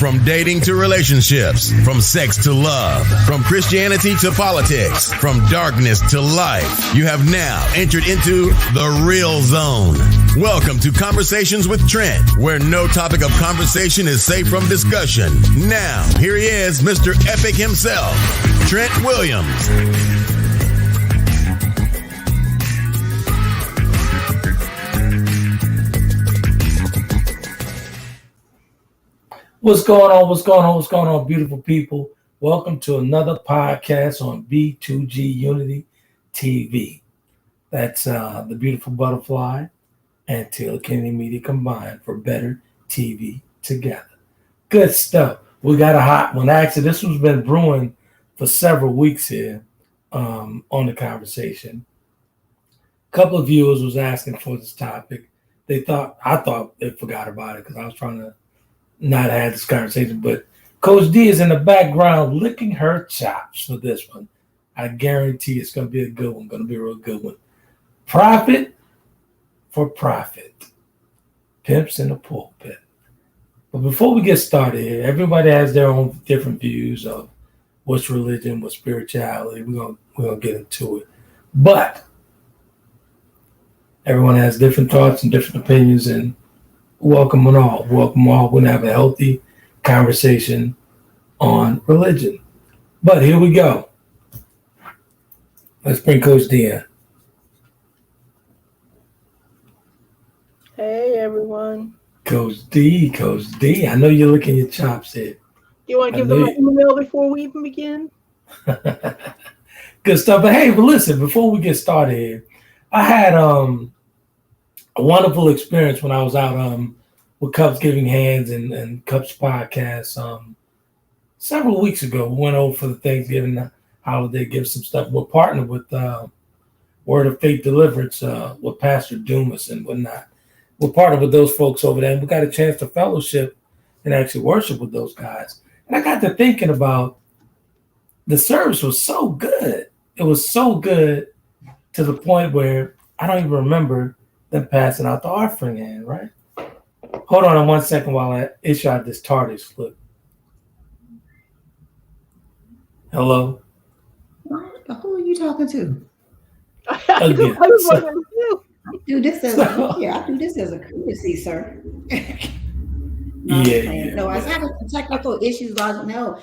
From dating to relationships, from sex to love, from Christianity to politics, from darkness to light, you have now entered into the real zone. Welcome to Conversations with Trent, where no topic of conversation is safe from discussion. Now, here he is, Mr. Epic himself, Trent Williams. What's going on? What's going on? What's going on, beautiful people? Welcome to another podcast on B2G Unity TV. That's the Beautiful Butterfly and Taylor Kennedy Media combined for better TV together. Good stuff. We got a hot one. Actually, this one's been brewing for several weeks here on the conversation. A couple of viewers was asking for this topic. I thought they forgot about it because I was trying to not have this conversation, but Coach D is in the background licking her chops for this one. I guarantee it's going to be a good one, going to be a real good one. Profit for profit. Pimps in the pulpit. But before we get started, everybody has their own different views of what's religion, what's spirituality. We're gonna get into it. But everyone has different thoughts and different opinions, and welcome them all. Welcome all. We're going to have a healthy conversation on religion. But here we go. Let's bring Coach D in. Hey, everyone. Coach D. I know you're licking your chops here. You want to give them my email before we even begin? Good stuff. But hey, listen, before we get started here, I had a wonderful experience when I was out with Cups Giving Hands and Cups podcast several weeks ago. We went over for the Thanksgiving holiday, give some stuff. We're partnered with Word of Faith Deliverance with Pastor Dumas and whatnot. We're partnered with those folks over there, and we got a chance to fellowship and actually worship with those guys. And I got to thinking about the service was so good. It was so good to the point where I don't even remember them passing out the offering hand, right? Hold on 1 second while I issue out this TARDIS slip. Hello? Who are you talking to? Again. I do this as a courtesy, sir. No, I was having some technical issues. I don't know.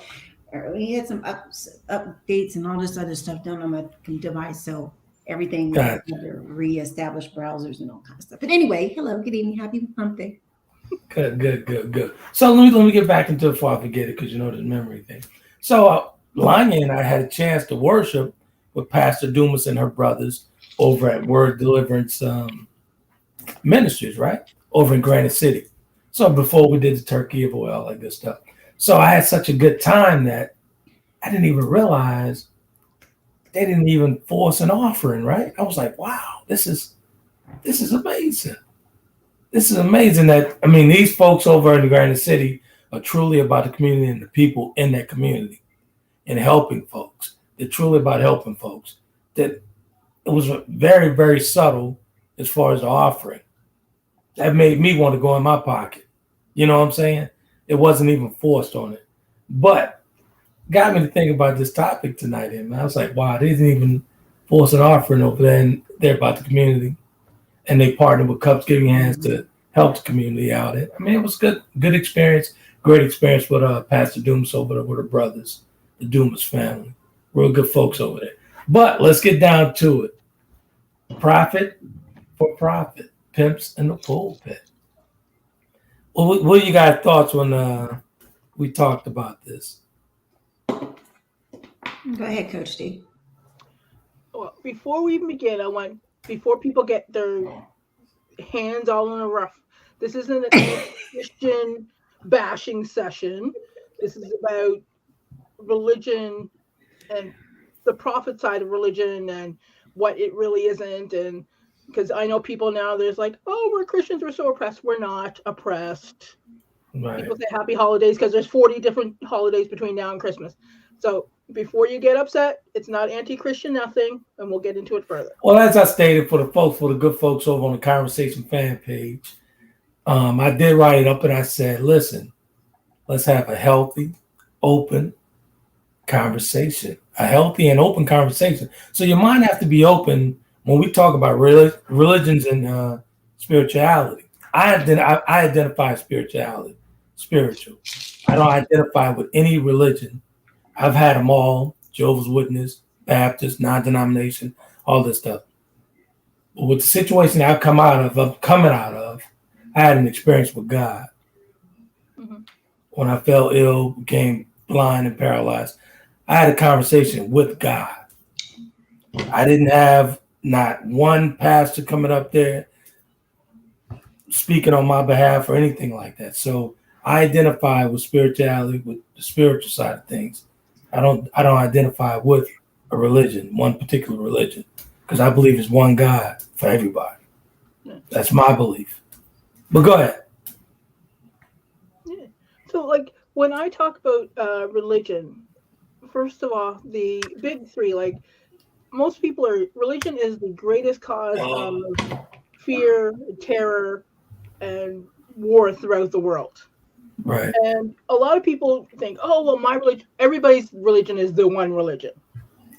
We had some updates and all this other stuff done on my device, so everything had to reestablish browsers and all kinds of stuff. But anyway, hello, good evening, happy hump day. Good. So let me get back into it before I forget it, because you know the memory thing. So Lanya and I had a chance to worship with Pastor Dumas and her brothers over at Word Deliverance Ministries, right? Over in Granite City. So before we did the turkey giveaway, all that good stuff. So I had such a good time that I didn't even realize they didn't even force an offering, right? I was like, wow, this is amazing. This is amazing these folks over in Granite City are truly about the community and the people in that community and helping folks. They're truly about helping folks. That it was very, very subtle as far as the offering. That made me want to go in my pocket. You know what I'm saying? It wasn't even forced on it. But got me to think about this topic tonight, man. I was like, wow, they didn't even force an offering over there, and they're about the community. And they partnered with Cups Giving Hands to help the community out. It was good experience, great experience with Pastor Dumas over there with her brothers, the Dumas family. Real good folks over there. But let's get down to it. Profit for profit. Pimps in the pulpit. Well, what you guys thoughts when we talked about this? Go ahead, Coach D. Well, before we even begin, before people get their hands all in a rough, this isn't a Christian bashing session. This is about religion and the profit side of religion and what it really isn't. And because I know people now, there's like, oh, we're Christians, we're so oppressed. We're not oppressed. Right. People say happy holidays because there's 40 different holidays between now and Christmas. So before you get upset, it's not anti-Christian nothing, and we'll get into it further. Well, as I stated, for the good folks over on the Conversation fan page, I did write it up and I said, listen, Let's have a healthy, open conversation. A healthy and open conversation. So your mind has to be open when we talk about religions and spirituality. I identify spirituality, spiritual. I don't identify with any religion. I've had them all: Jehovah's Witness, Baptist, non-denomination, all this stuff. But with the situation I'm coming out of, I had an experience with God. Mhm. When I fell ill, became blind and paralyzed, I had a conversation with God. I didn't have not one pastor coming up there speaking on my behalf or anything like that. So I identify with spirituality, with the spiritual side of things. I don't identify with a religion, one particular religion, because I believe it's one God for everybody. Yeah. That's my belief. But go ahead. Yeah. So, like, when I talk about religion, first of all, the big three, like, most people religion is the greatest cause of fear, terror, and war throughout the world. Right. And a lot of people think, oh, well, my religion, everybody's religion is the one religion.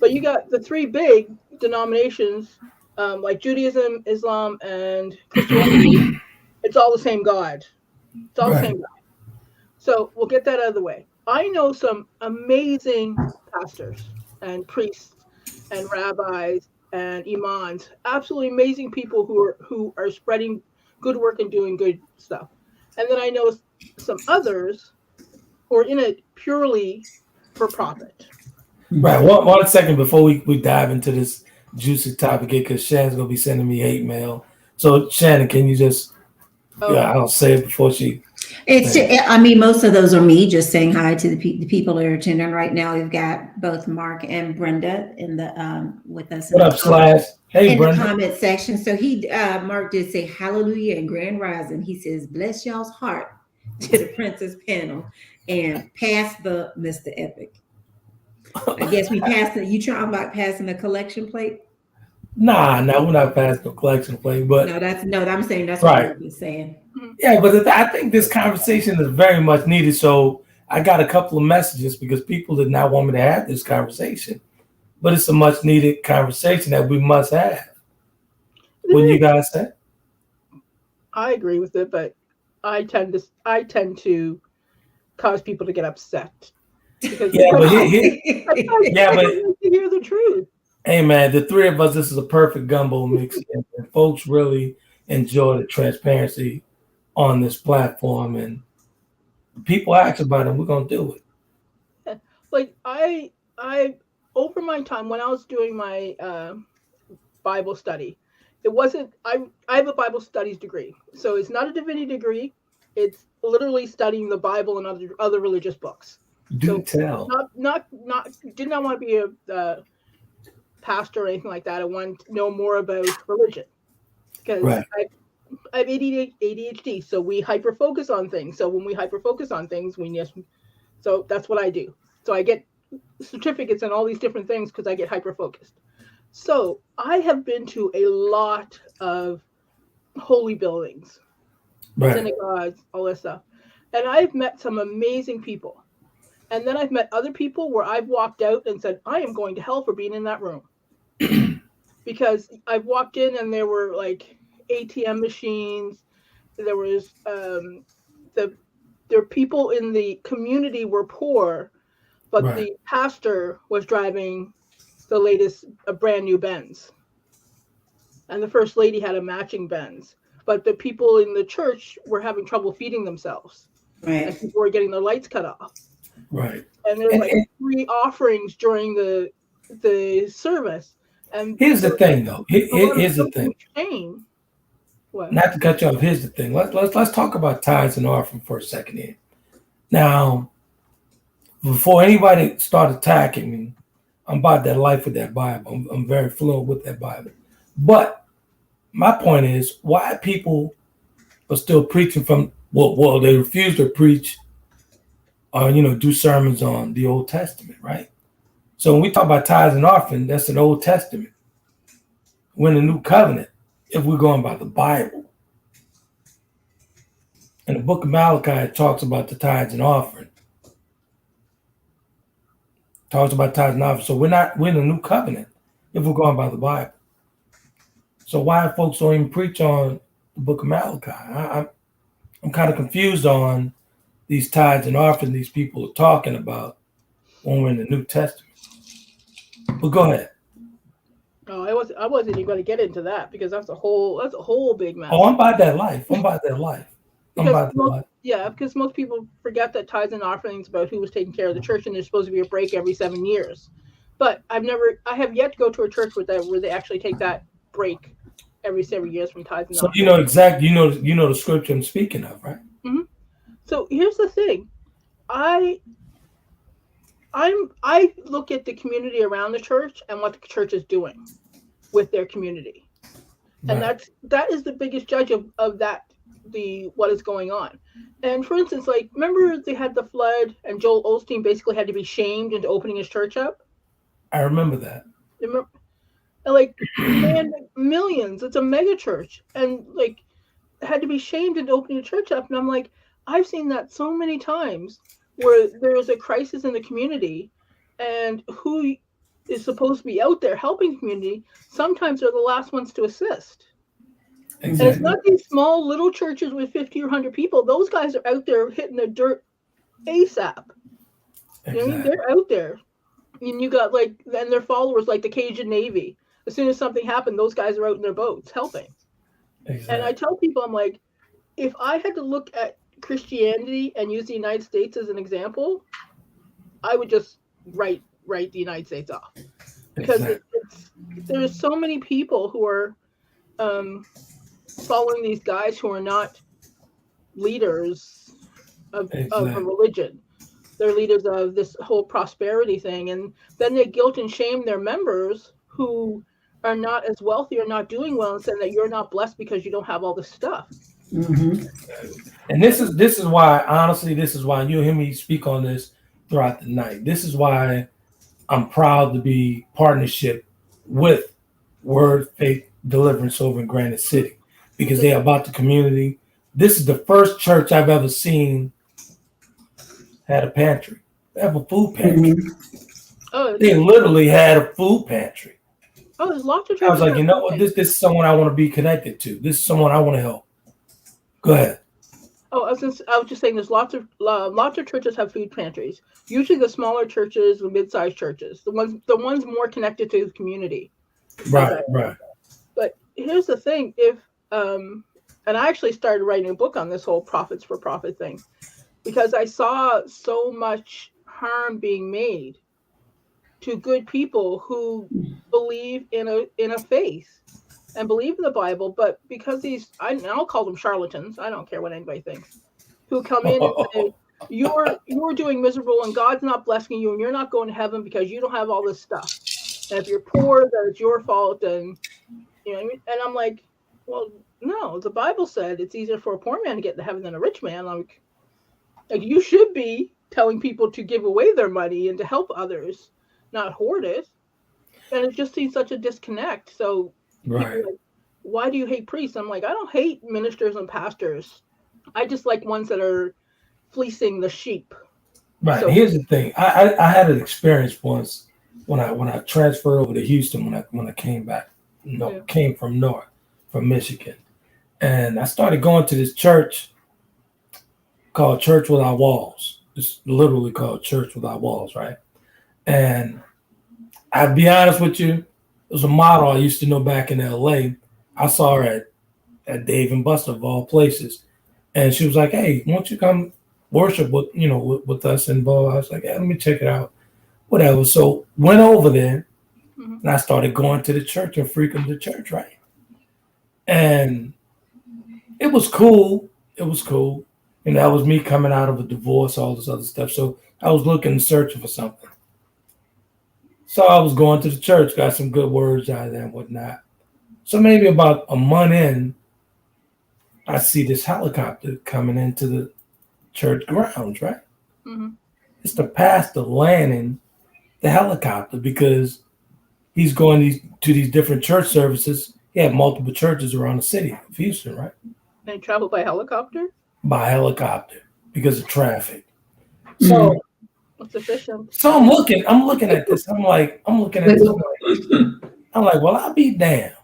But you got the three big denominations, like Judaism, Islam, and Christianity. It's all the same God. It's all the same God. So we'll get that out of the way. I know some amazing pastors and priests and rabbis and imams, absolutely amazing people who are spreading good work and doing good stuff. And then I know some others who are in it purely for profit. Right. One second before we dive into this juicy topic, because Shannon's gonna be sending me hate mail. So Shannon, can you just I'll say it before she. I mean, most of those are me just saying hi to the people that are attending right now. We've got both Mark and Brenda in the with us. What up, Slash? Hey, in Brenda. The comment section. So Mark did say hallelujah and grand rising. He says, bless y'all's heart to the Princess panel and pass the Mr. Epic. I guess we passed it. You talking about passing the collection plate? Nah, we're not passing the collection plate. But I'm saying that's right. What Mark is saying. Yeah, but I think this conversation is very much needed. So I got a couple of messages because people did not want me to have this conversation, but it's a much needed conversation that we must have. Wouldn't you guys say? I agree with it, but I tend to cause people to get upset because hear the truth. Hey man, the three of us, this is a perfect gumbo mix, and folks really enjoy the transparency on this platform, and people ask about it. We're gonna do it. Like I over my time when I was doing my Bible study, it wasn't. I have a Bible studies degree, so it's not a divinity degree. It's literally studying the Bible and other religious books. Tell. Not did not want to be a pastor or anything like that. I wanted to know more about religion because I have ADHD, so we hyper focus on things. So when we hyper focus on things, so that's what I do. So I get certificates and all these different things because I get hyper focused. So I have been to a lot of holy buildings, synagogues, all this stuff, and I've met some amazing people. And then I've met other people where I've walked out and said, I am going to hell for being in that room. Because I've walked in and there were like ATM machines. There was there were people in the community were poor, but the pastor was driving the latest a brand new Benz. And the first lady had a matching Benz. But the people in the church were having trouble feeding themselves. Right. And people were getting their lights cut off. Right. And there's like 3 offerings during the service. And here's the thing, though. Here's the thing. Shame. What? Not to cut you off. Here's the thing. Let's talk about tithes and offering for a second here. Now, before anybody start attacking me, I'm about that life with that Bible. I'm very fluent with that Bible. But my point is, why people are still preaching from well, they refuse to preach or do sermons on the Old Testament, right? So when we talk about tithes and offering, that's an Old Testament. We're in the New Covenant if we're going by the Bible. in the book of Malachi, it talks about the tithes and offering. Talks about tithes and offering. So we're in the new covenant if we're going by the Bible. So why folks don't even preach on the book of Malachi? I'm kind of confused on these tithes and offerings these people are talking about when we're in the New Testament. But go ahead. Oh, I wasn't even going to get into that because that's a whole big mess. Oh, I'm about that life. Because most people forget that tithes and offerings about who was taking care of the church, and there's supposed to be a break every 7 years. But I have yet to go to a church where they actually take that break every 7 years from tithes and offerings. So you know exactly, you know the scripture I'm speaking of, right? Mm-hmm. So here's the thing, I look at the community around the church and what the church is doing with their community, and that is the biggest judge of what is going on. And for instance, like, remember they had the flood and Joel Osteen basically had to be shamed into opening his church up? I remember that. And like, man, millions, it's a mega church, and like had to be shamed into opening a church up. And I'm like, I've seen that so many times where there's a crisis in the community, and who is supposed to be out there helping the community sometimes they're the last ones to assist. Exactly. And it's not these small little churches with 50 or 100 people. Those guys are out there hitting the dirt ASAP. Exactly. You know, they're out there. And you got then their followers like the Cajun Navy. As soon as something happened, those guys are out in their boats helping. Exactly. And I tell people, I'm like, if I had to look at Christianity and use the United States as an example, I would just write the United States off, because there's so many people who are following these guys who are not leaders of a religion. They're leaders of this whole prosperity thing, and then they guilt and shame their members who are not as wealthy or not doing well, and saying that you're not blessed because you don't have all this stuff. Mm-hmm. And this is why, honestly, you'll hear me speak on this throughout the night. This is why I'm proud to be partnership with Word Faith Deliverance over in Granite City, because they're about the community. This is the first church I've ever seen had a pantry. They have a food pantry. Mm-hmm. They literally had a food pantry. Oh, there's lots of churches. I was like, you know what? This is someone I want to be connected to. This is someone I want to help. Go ahead. Oh, I was just saying, there's lots of churches have food pantries. Usually, the smaller churches, the mid-sized churches, the ones more connected to the community. Right. But here's the thing: if and I actually started writing a book on this whole profits for profit thing, because I saw so much harm being made to good people who believe in a faith and believe in the Bible, but because I'll call them charlatans, I don't care what anybody thinks, who come in and say, you're doing miserable and God's not blessing you and you're not going to heaven because you don't have all this stuff. And if you're poor, then it's your fault. And you know what I mean? And I'm like, well, no, the Bible said it's easier for a poor man to get to heaven than a rich man. Like you should be telling people to give away their money and to help others, not hoard it. And it just seems such a disconnect. So right. Like, why do you hate priests? I'm like, I don't hate ministers and pastors. I just like ones that are fleecing the sheep. Right. So, here's the thing. I had an experience once when I transferred over to Houston when I came back. Came from Michigan. And I started going to this church called Church Without Walls. It's literally called Church Without Walls, right? And I'd be honest with you, it was a model I used to know back in LA. I saw her at Dave and Buster of all places. And she was like, hey, why don't you come worship with us? And I was like, yeah, let me check it out. Whatever. So went over there and I started going to the church and freaking the church, right? And it was cool. That was me coming out of a divorce, all this other stuff. So I was looking and searching for something. So I was going to the church, got some good words out of there and whatnot. So maybe about a month in, I see this helicopter coming into the church grounds, right? Mm-hmm. It's the pastor landing the helicopter because he's going to these different church services. He had multiple churches around the city of Houston, right? They travel by helicopter? by helicopter because of traffic. So it's efficient. So I'm looking at this. I'm like, well, I'll be damned.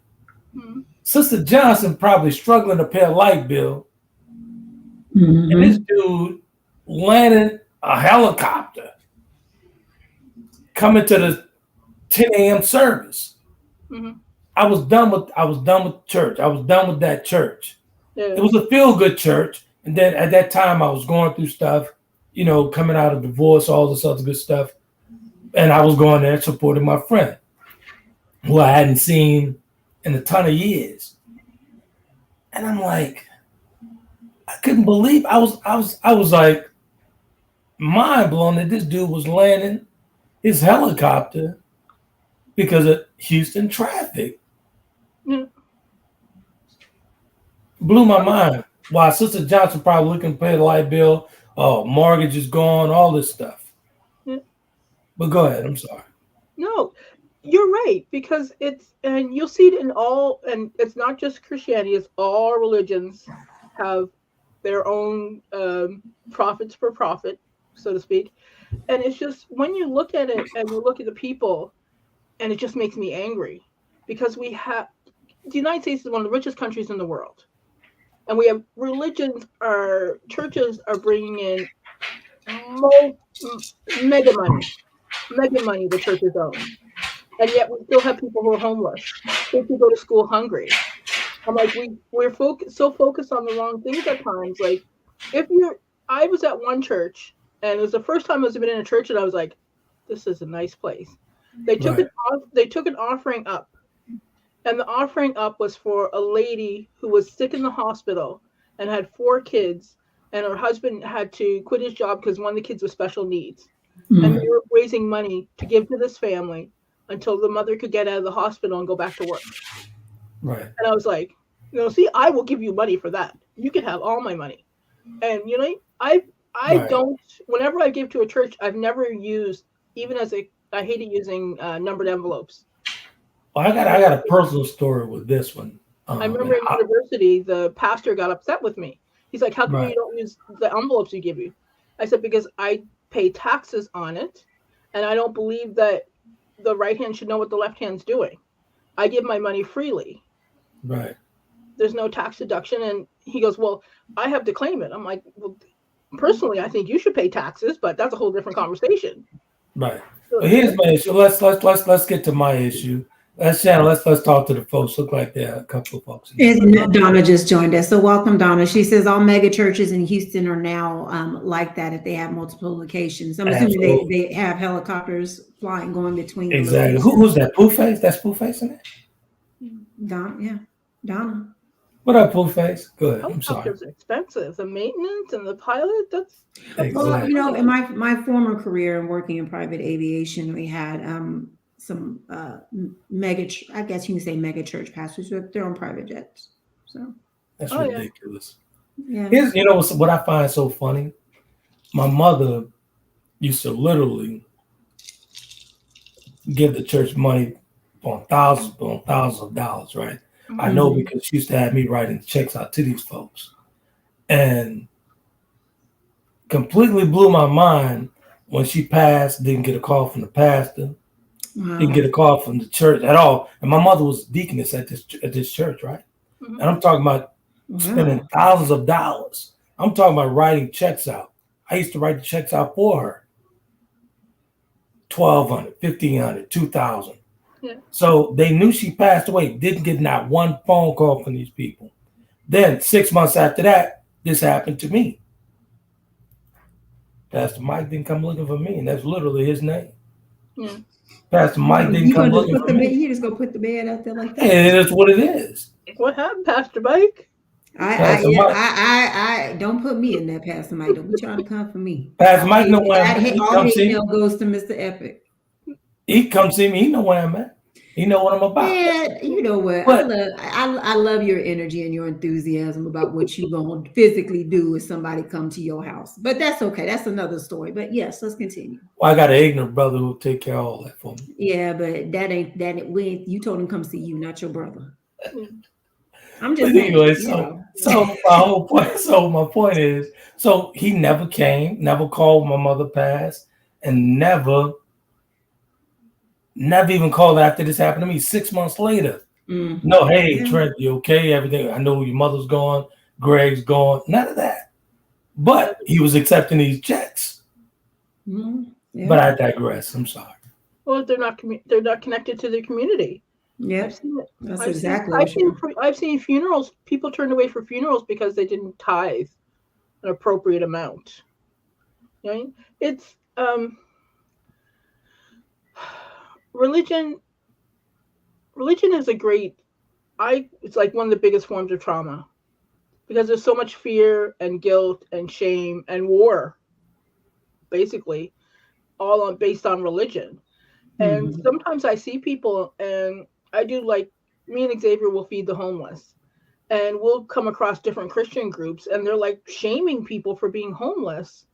Mm-hmm. Sister Johnson probably struggling to pay a light bill. Mm-hmm. And this dude landed a helicopter coming to the 10 a.m. service. Mm-hmm. I was done with church. I was done with that church. Yeah. It was a feel-good church. And then at that time I was going through stuff, coming out of divorce, all this other good stuff. And I was going there supporting my friend, who I hadn't seen in a ton of years. And I'm like, I couldn't believe I was like mind blown that this dude was landing his helicopter because of Houston traffic. Mm. Blew my mind. While Sister Johnson probably looking to pay the light bill, mortgage is gone, all this stuff. Yeah. But go ahead, I'm sorry. No, you're right, because and you'll see it in all, and it's not just Christianity, it's all religions have their own profits per profit, so to speak. And it's just, when you look at it and you look at the people, and it just makes me angry, because the United States is one of the richest countries in the world. And we have churches are bringing in mega money the churches own. And yet we still have people who are homeless. Kids who go to school hungry. I'm like, we're so focused on the wrong things at times. Like, I was at one church, and it was the first time I've been in a church, and I was like, this is a nice place. They took an offering up, and the offering up was for a lady who was sick in the hospital and had 4 kids, and her husband had to quit his job because one of the kids was special needs. Mm-hmm. And they were raising money to give to this family until the mother could get out of the hospital and go back to work. Right. And I was like, see, I will give you money for that. You can have all my money. And I don't. Whenever I give to a church, I've never used, I hated using numbered envelopes. Well, I got a personal story with this one. I remember in university, the pastor got upset with me. He's like, how come you don't use the envelopes you give you? I said, because I pay taxes on it, and I don't believe that the right hand should know what the left hand's doing. I give my money freely. Right. There's no tax deduction. And he goes, well, I have to claim it. I'm like, well, personally, I think you should pay taxes, but that's a whole different conversation. Right. So, well, here's my issue. Let's get to my issue. Shannon, let's talk to the folks. Look like there are a couple of folks. Donna just joined us. So welcome, Donna. She says all mega churches in Houston are now like that if they have multiple locations. I'm assuming they have helicopters flying, going between. Exactly. Who's that? Pooface? That's Pooface in it? Donna. What up, Pooface? Good. I'm sorry. Helicopters are expensive. The maintenance and the pilot, that's... Exactly. Well, in my former career and working in private aviation, we had some I guess you can say mega church pastors with their own private jets. So that's ridiculous. Yeah. Here's, what I find so funny. My mother used to literally give the church money on thousands of dollars, right? Mm-hmm. I know because she used to have me writing checks out to these folks, and completely blew my mind when she passed. Didn't get a call from the pastor. Wow. Didn't get a call from the church at all. And my mother was deaconess at this church, right? Mm-hmm. And I'm talking about spending thousands of dollars. I'm talking about writing checks out. I used to write the checks out for her. $1,200, $1,500, $2,000. Yeah. So they knew she passed away. Didn't get not one phone call from these people. Then 6 months after that, this happened to me. Pastor Mike didn't come looking for me, and that's literally his name. Yeah. Pastor Mike didn't come looking for me. You just go put the bed out there like that. Hey, that's what it is. What happened, Pastor Mike? I don't put me in that, Pastor Mike. Don't be trying to come for me. Pastor Mike know where I'm at. All hate mail goes to Mr. Epic. He come see me. He know where I'm at. He know what I'm about. Yeah, you know what? But I love your energy and your enthusiasm about what you gonna physically do if somebody come to your house. But that's okay. That's another story. But yes, let's continue. Well, I got an ignorant brother who'll take care of all that for me. Yeah, but that ain't you told him come see you, not your brother. I'm just But anyway, saying, so my whole point. So my point is, so he never came, never called when my mother passed, and never even called after this happened to me. 6 months later, no, hey Trent, you okay? Everything. I know your mother's gone, Greg's gone. None of that. But he was accepting these checks. Yeah. But I digress. I'm sorry. Well, they're not connected to their community. Yeah, I've seen it. that's I've exactly seen, I've seen funerals. People turned away for funerals because they didn't tithe an appropriate amount. You know, it's religion. Religion is it's like one of the biggest forms of trauma because there's so much fear and guilt and shame and war, basically, all based on religion. And sometimes I see people, and I do, like, me and Xavier will feed the homeless, and we'll come across different Christian groups, and they're like shaming people for being homeless,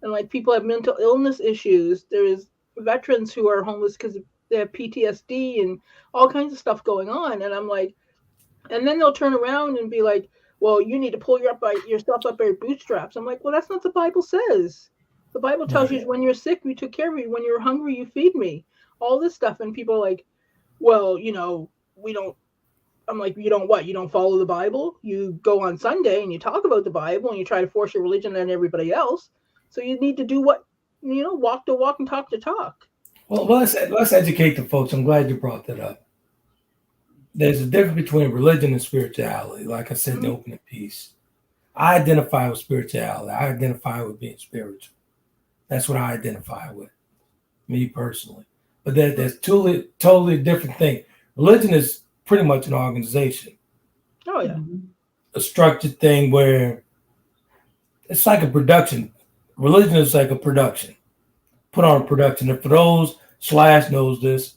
and like people have mental illness issues. There's veterans who are homeless because they have PTSD and all kinds of stuff going on, and I'm like, and then they'll turn around and be like, well, you need to pull yourself up by your bootstraps. I'm like, well, that's not what the Bible says. The Bible tells you when you're sick, we took care of you. When you're hungry, you feed me. All this stuff. And people are like, well, we don't. I'm like, you don't what? You don't follow the Bible? You go on Sunday and you talk about the Bible and you try to force your religion on everybody else. So you need to do what, walk the walk and talk the talk. Well, let's educate the folks. I'm glad you brought that up. There's a difference between religion and spirituality. Like I said in the opening piece, I identify with spirituality. I identify with being spiritual. That's what I identify with, me personally. But there's totally different thing. Religion is pretty much an organization. Oh, yeah. A structured thing where it's like a production. Religion is like a production. Put on a production. And for those, Slash knows this,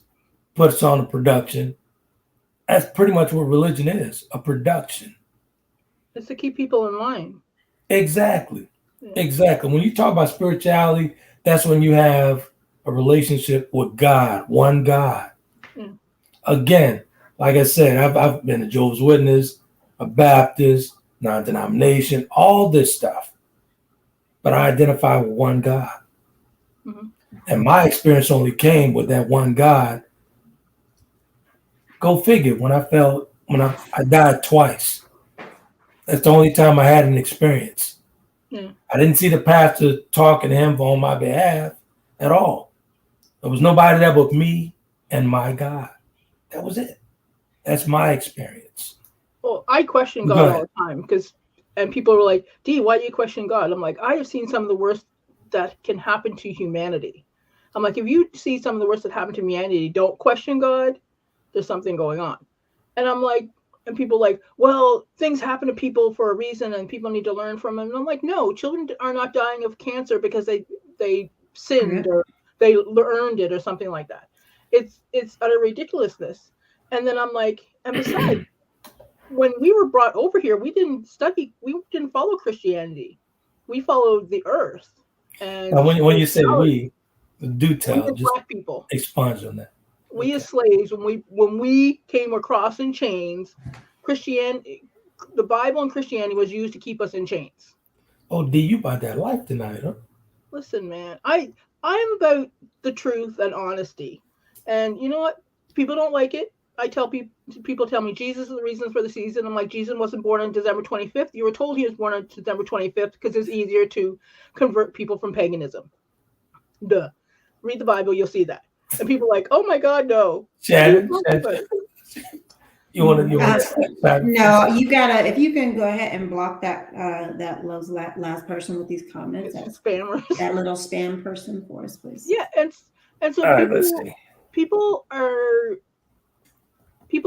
puts on a production. That's pretty much what religion is, a production. It's to keep people in line. Exactly. Yeah. Exactly. When you talk about spirituality, that's when you have a relationship with God, one God. Yeah. Again, like I said, I've been a Jehovah's Witness, a Baptist, non-denomination, all this stuff. But I identify with one God. And my experience only came with that one God. Go figure, when I died twice. That's the only time I had an experience. Yeah. I didn't see the pastor talking to him on my behalf at all. There was nobody there but me and my God. That was it. That's my experience. Well, I question God all the time and people were like, Dee, why do you question God? I'm like, I have seen some of the worst that can happen to humanity. I'm like, if you see some of the worst that happen to humanity, don't question God. There's something going on. And I'm like, and people are like, well, things happen to people for a reason and people need to learn from them. And I'm like, no, children are not dying of cancer because they sinned or they earned it or something like that. It's utter ridiculousness. And then I'm like, and besides, when we were brought over here, we didn't follow Christianity. We followed the earth. And now, when you say we, do tell, just Black people. Expunge on that. We as slaves, when we came across in chains, Christianity, the Bible and Christianity was used to keep us in chains. Oh, Dee, you about that life tonight, huh? Listen, man, I am about the truth and honesty, and you know what? People don't like it. I tell people tell me Jesus is the reason for the season. I'm like, Jesus wasn't born on December 25th. You were told he was born on December 25th because it's easier to convert people from paganism. Duh. Read the Bible, you'll see that. And people are like, oh my God, no. Shannon, you want to? No, you gotta. If you can go ahead and block that last person with these comments, spammers. That little spam person for us, please. Yeah, and so people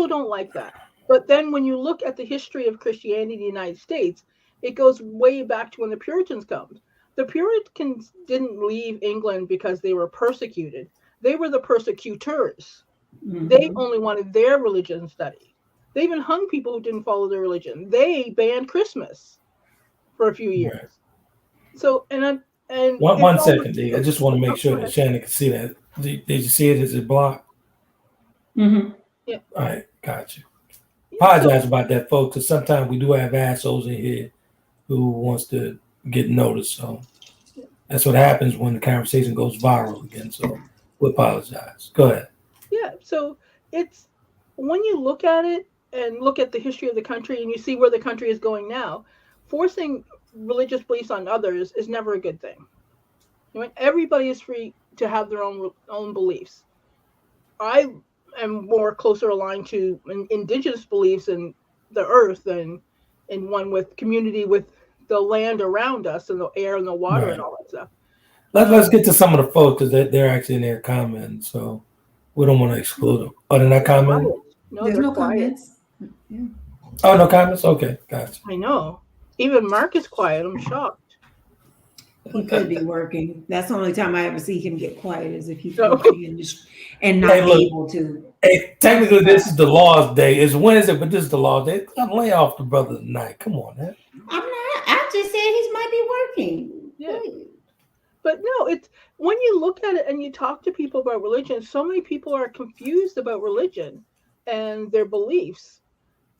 don't like that. But then when you look at the history of Christianity in the United States, it goes way back to when the Puritans come. The Puritans didn't leave England because they were persecuted. They were the persecutors. They only wanted their religion studied. They even hung people who didn't follow their religion. They banned Christmas for a few years. Right. So, one second, Dee. I just want to make sure that Shannon can see that. Did you see it? Is it blocked? Yeah. All right, got you. Apologize about that, folks, because sometimes we do have assholes in here who wants to get noticed. So that's what happens when the conversation goes viral again. So we apologize. Go ahead. Yeah. So it's when you look at it and look at the history of the country and you see where the country is going now, forcing religious beliefs on others is never a good thing. Everybody is free to have their own beliefs. I am more closer aligned to indigenous beliefs in the earth than in one with community with the land around us and the air and the water and all that stuff. Let's get to some of the folks because they're actually in their comments, so we don't want to exclude them. Oh, they're not commenting? No, there's they're no quiet. comments. Yeah. Oh, no comments? Okay, gotcha. I know. Even Mark is quiet. I'm shocked. He could be working. That's the only time I ever see him get quiet is if he's working and not able to. Hey, technically, this is the law's day. It's Wednesday, but this is the law's day. I'm lay off the brother tonight. Come on, man. I'm not. I just said he might be working. Yeah. But no, it's when you look at it and you talk to people about religion, so many people are confused about religion and their beliefs.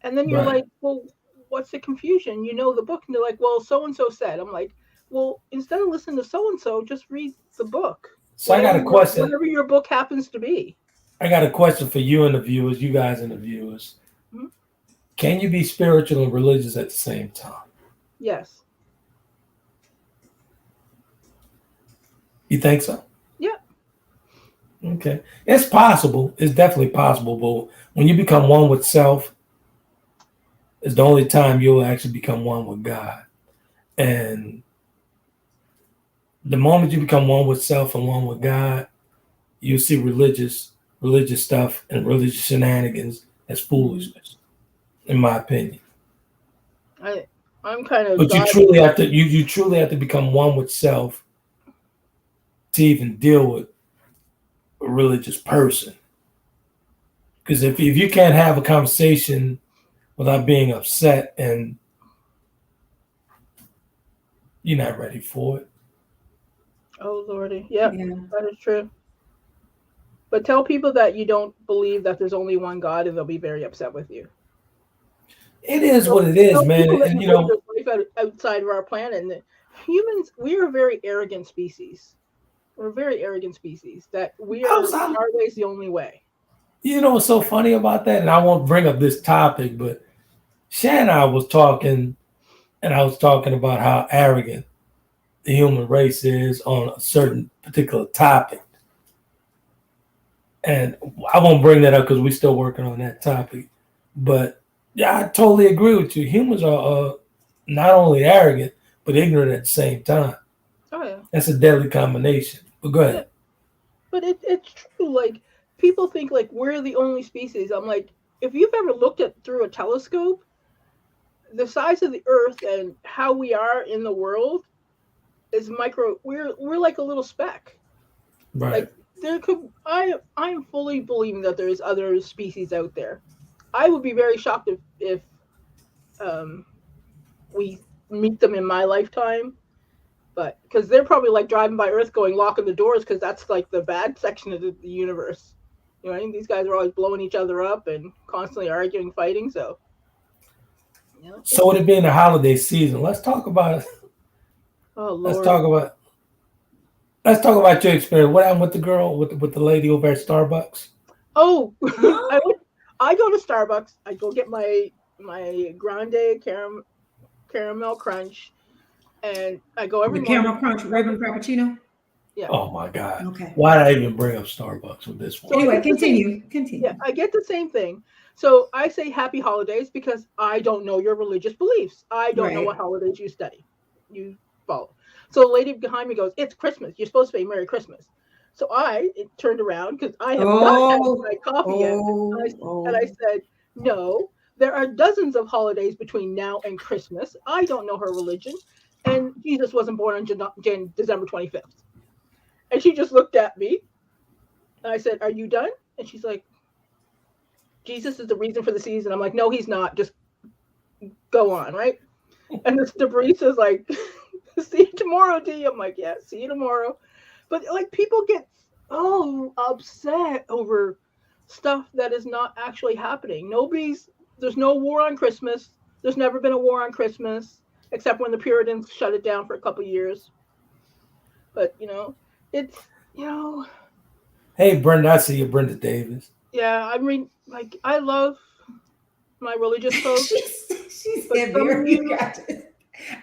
And then you're like, well, what's the confusion? You know the book. And they're like, well, so-and-so said. I'm like, well, instead of listening to so-and-so, just read the book. So I got a question. Whatever your book happens to be. I got a question for you and the viewers, you guys and the viewers. Mm-hmm. Can you be spiritual and religious at the same time? Yes. You think so? Yeah. Okay. It's possible. It's definitely possible. But when you become one with self, it's the only time you'll actually become one with God. And the moment you become one with self and one with God, you see religious stuff and religious shenanigans as foolishness, in my opinion. I'm kind of. But you truly have to become one with self to even deal with a religious person. Because if you can't have a conversation without being upset, and you're not ready for it. Oh Lordy, yeah, that is true. But tell people that you don't believe that there's only one God, and they'll be very upset with you. It is what it is, man. And you know, life outside of our planet. And humans, we are a very arrogant species. We're a very arrogant species. That we are our way's the only way. You know what's so funny about that? And I won't bring up this topic, but Shann and I was talking, and I was talking about how arrogant the human race is on a certain particular topic. And I won't bring that up because we're still working on that topic. But yeah, I totally agree with you. Humans are not only arrogant, but ignorant at the same time. Oh, yeah. That's a deadly combination. But go ahead. Yeah. But it's true. Like, people think like we're the only species. I'm like, if you've ever looked at through a telescope, the size of the Earth and how we are in the world is micro. We're like a little speck. Right. Like I'm fully believing that there's other species out there. I would be very shocked if we meet them in my lifetime, but because they're probably like driving by Earth going locking the doors because that's like the bad section of the universe. You know, I think these guys are always blowing each other up and constantly arguing, fighting. So, you know. So with it being the holiday season, let's talk about. Oh Lord. Let's talk about your experience. What happened with the girl, with the lady over at Starbucks? Oh, I go to Starbucks. I go get my grande caramel crunch, and I go every morning. Caramel crunch, Raven Frappuccino. Yeah. Oh my God. Okay. Why did I even bring up Starbucks with this one? Anyway, continue. Yeah, I get the same thing. So I say happy holidays because I don't know your religious beliefs. I don't know what holidays you study, you follow. So the lady behind me goes, "It's Christmas. You're supposed to say Merry Christmas." So I turned around because I have not had my coffee yet. And I said, "No, there are dozens of holidays between now and Christmas. I don't know her religion. And Jesus wasn't born on December 25th. And she just looked at me. And I said, "Are you done?" And she's like, "Jesus is the reason for the season." I'm like, "No, he's not. Just go on, right?" And the barista's like, "See you tomorrow, Dee." I'm like, "Yeah, see you tomorrow." But like people get so upset over stuff that is not actually happening. there's no war on Christmas. There's never been a war on Christmas, except when the Puritans shut it down for a couple years. But it's Hey, Brenda, I see you, Brenda Davis. Yeah, I mean, like, I love my religious folks. she said,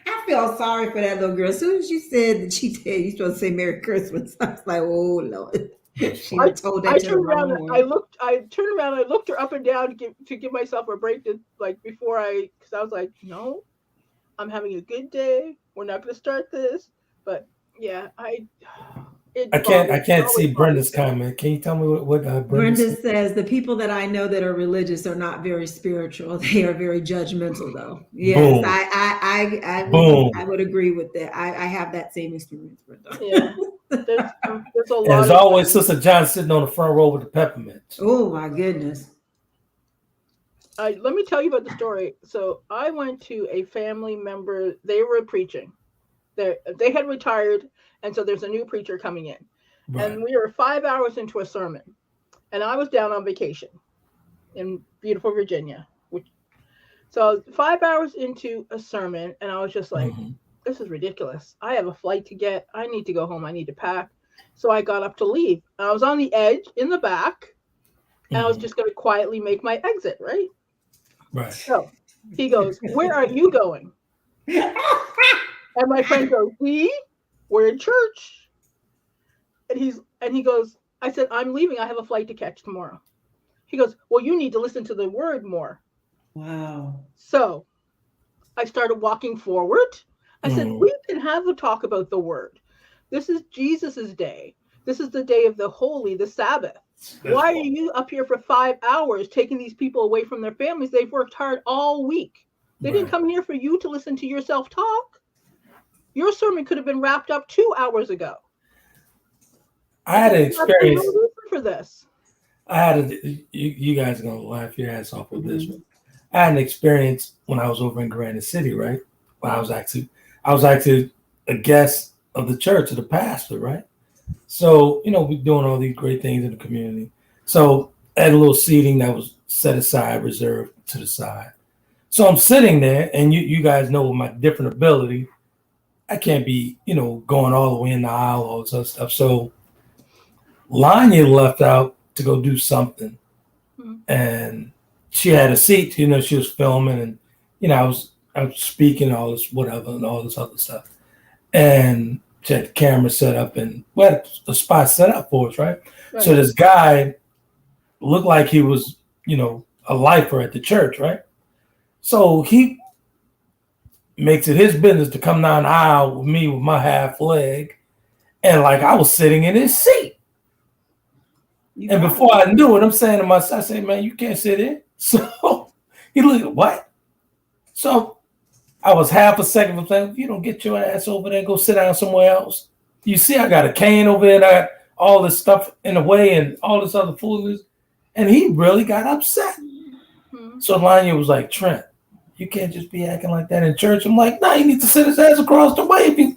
I feel sorry for that little girl. As soon as you said that she said you're supposed to say Merry Christmas, I was like, oh Lord. She told that I to turned the around. wrong one. I turned around. I looked her up and down to give myself a break because I was like, no, I'm having a good day. We're not going to start this. But yeah, I can't see Brenda's comment. Can you tell me what Brenda says? The people that I know that are religious are not very spiritual. They are very judgmental, though. Yes, boom. I would agree with that. I have that same experience, Brenda. Yeah, there's a lot. There's always Sister John sitting on the front row with the peppermints. Oh my goodness. Let me tell you about the story. So I went to a family member. They were preaching. They had retired. And so there's a new preacher coming in. Right. And we were 5 hours into a sermon. And I was down on vacation in beautiful Virginia. So 5 hours into a sermon, and I was just like, this is ridiculous. I have a flight to get. I need to go home. I need to pack. So I got up to leave. I was on the edge in the back, and I was just going to quietly make my exit, right? Right. So he goes, where are you going? And my friend goes, Dee, we're in church. And he goes, I said, I'm leaving. I have a flight to catch tomorrow. He goes, well, you need to listen to the word more. Wow. So I started walking forward. I said, we can have a talk about the word. This is Jesus's day. This is the day of the holy, the Sabbath. Why are you up here for 5 hours taking these people away from their families? They've worked hard all week. They didn't come here for you to listen to yourself talk. Your sermon could have been wrapped up 2 hours ago. I had an experience for this. You guys are gonna laugh your ass off with this one. I had an experience when I was over in Granite City, right? When I was actually a guest of the church, of the pastor, right? So, we're doing all these great things in the community. So I had a little seating that was set aside, reserved to the side. So I'm sitting there, and you guys know my different ability. I can't be, going all the way in the aisle, all this other stuff. So Lanya left out to go do something. And she had a seat, she was filming, and, I was speaking all this, whatever, and all this other stuff. And she had the camera set up, and we had the spot set up for us, right? So this guy looked like he was, a lifer at the church, right? So he makes it his business to come down the aisle with me with my half leg, and like I was sitting in his seat. And before I knew it, I'm saying to myself, I say, man, you can't sit in. So he looked, what? So I was half a second from saying, if you don't get your ass over there and go sit down somewhere else. You see, I got a cane over there and I got all this stuff in the way and all this other foolishness. And he really got upset. So Lanya was like, Trent, you can't just be acting like that in church. I'm like, no, you need to sit his ass across the way.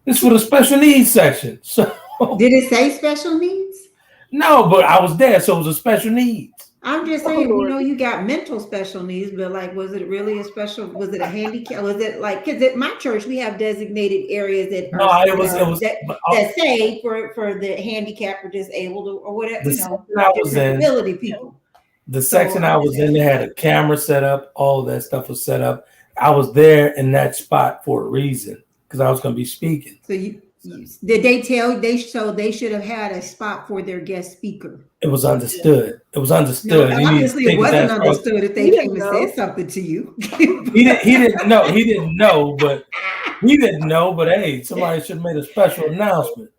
It's for the special needs section. So did it say special needs? No, but I was there, so it was a special needs. I'm just saying, you got mental special needs, but like, was it really a special? Was it a handicap? Was it like? Because at my church, we have designated areas that that say for the handicapped or disabled or whatever. Disability people. The section I was in, they had a camera set up. All of that stuff was set up. I was there in that spot for a reason because I was going to be speaking. So did they tell they should have had a spot for their guest speaker? It was understood. It was understood. No, obviously, it wasn't understood if they came and said something to you. He didn't know. He didn't know, but hey, somebody should have made a special announcement.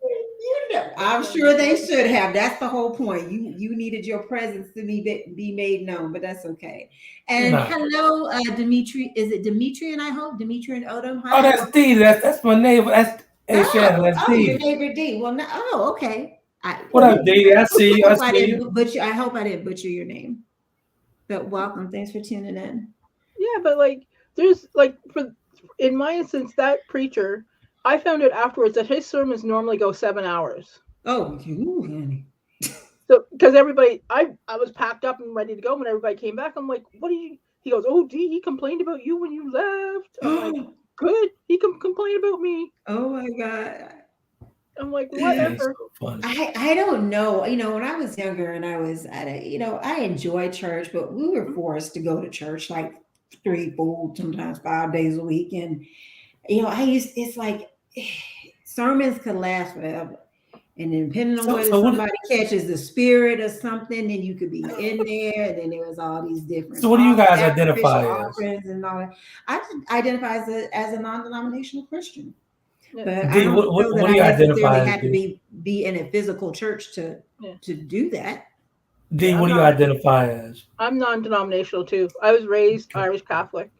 I'm sure they should have. That's the whole point. You needed your presence to be made known, but that's okay. And hello, Dimitri. Is it Dimitri? And I hope Dimitri and Odom. Oh, that's Dee. That's my neighbor. That's Shann. That's Dee. Your neighbor Dee. Well, no. Oh, okay. What up, Dee? I see you. I hope I didn't butcher your name. But welcome. Thanks for tuning in. Yeah, but there's in my instance, that preacher, I found out afterwards that his sermons normally go 7 hours. Oh, honey. So, because everybody, I was packed up and ready to go when everybody came back. I'm like, what are you? He goes, oh, Dee, he complained about you when you left. I'm like, good. He complain about me. Oh my God. I'm like, That's whatever. so funny. I don't know. You know, when I was younger and I was at a, I enjoyed church, but we were forced to go to church like 3, 4, sometimes 5 days a week. And, it's like sermons could last forever. And then depending on whether somebody catches the spirit or something, then you could be in there. And then there was all these different. So what do you guys identify as? Offerings and all that. I identify as a non-denominational Christian. But Dee, I don't what do you identify as? Have to be in a physical church to do that. Dee, what do you identify as? I'm non-denominational too. I was raised Irish Catholic.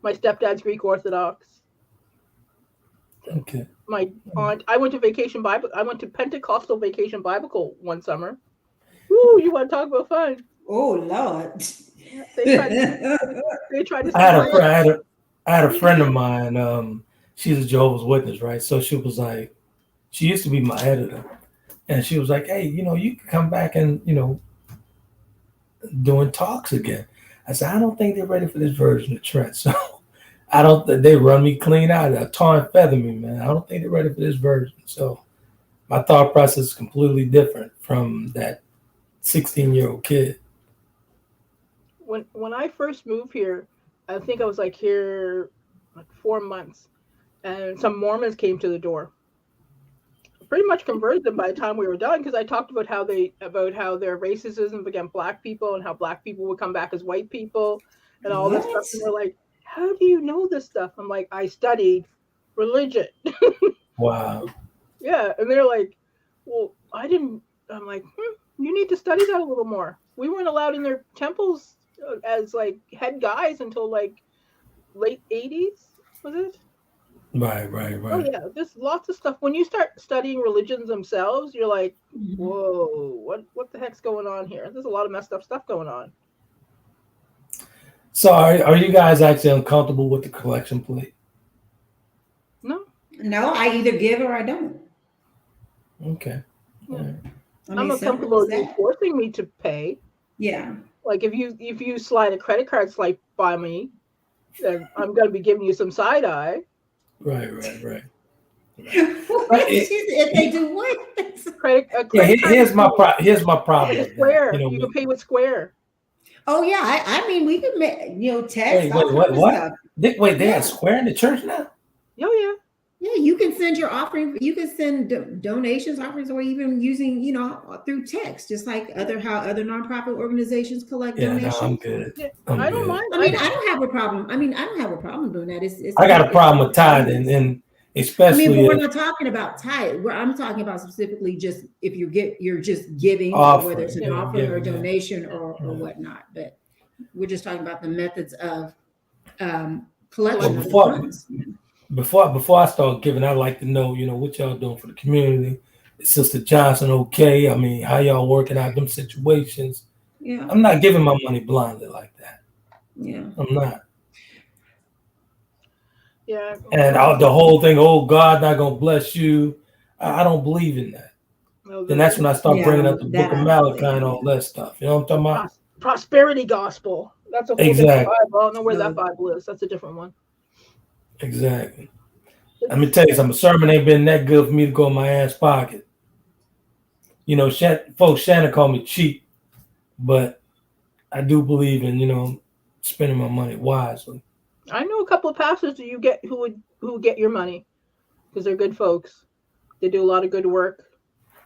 My stepdad's Greek Orthodox. Okay. My aunt. I went to vacation Bible. I went to Pentecostal Vacation Bible School one summer. Woo! You want to talk about fun? Oh Lord! They tried to. I had a friend of mine. She's a Jehovah's Witness, right? So she was like, she used to be my editor, and she was like, hey, you can come back and doing talks again. I said, I don't think they're ready for this version of Trent. So I don't. They run me clean out. They tar and feather me, man. I don't think they're ready for this version. So my thought process is completely different from that 16-year-old kid. When I first moved here, I think I was like here like 4 months, and some Mormons came to the door. Pretty much converted them by the time we were done, because I talked about how their racism against Black people and how Black people would come back as white people and all this stuff. And they're like, how do you know this stuff? I'm like, I studied religion. Wow. Yeah. And they're like, well, I didn't. I'm like, you need to study that a little more. We weren't allowed in their temples as like head guys until like late 80s, was it? Right. Oh yeah, there's lots of stuff. When you start studying religions themselves, you're like, whoa, what the heck's going on here? There's a lot of messed up stuff going on. So are you guys actually uncomfortable with the collection plate? No, I either give or I don't. Okay. Yeah. I'm uncomfortable with you forcing me to pay. Yeah. Like if you slide a credit card swipe by me, then I'm gonna be giving you some side eye. Right. If they do what? Here's my problem. Like Square, you can pay with Square. Oh yeah, I mean we could make text. Wait, what? Wait, they have Square in the church now? Oh yeah. Yeah, you can send your offering. You can send donations, offerings, or even using through text, just like how other nonprofit organizations collect donations. No, I'm good. Yeah, I don't mind. I mean, I don't have a problem. I don't have a problem doing that. I got a problem with tithing, and especially. I mean, but we're not talking about tithe. I'm talking about specifically just if you're just giving, whether it's an offering or a donation or whatnot. But we're just talking about the methods of collection of funds. Before I start giving, I'd like to know, what y'all doing for the community. Is Sister Johnson okay? I mean, how y'all working out them situations? Yeah. I'm not giving my money blindly like that. Yeah. I'm not. Yeah. And the whole thing, God not going to bless you. I don't believe in that. And that's when I start bringing up the Book of Malachi and all that stuff. You know what I'm talking about? Prosperity gospel. That's a whole different Bible. I don't know where that Bible is. That's a different one. Exactly. Let me tell you something. A sermon ain't been that good for me to go in my ass pocket. Shannon called me cheap, but I do believe in, spending my money wisely. I know a couple of pastors who would get your money because they're good folks. They do a lot of good work.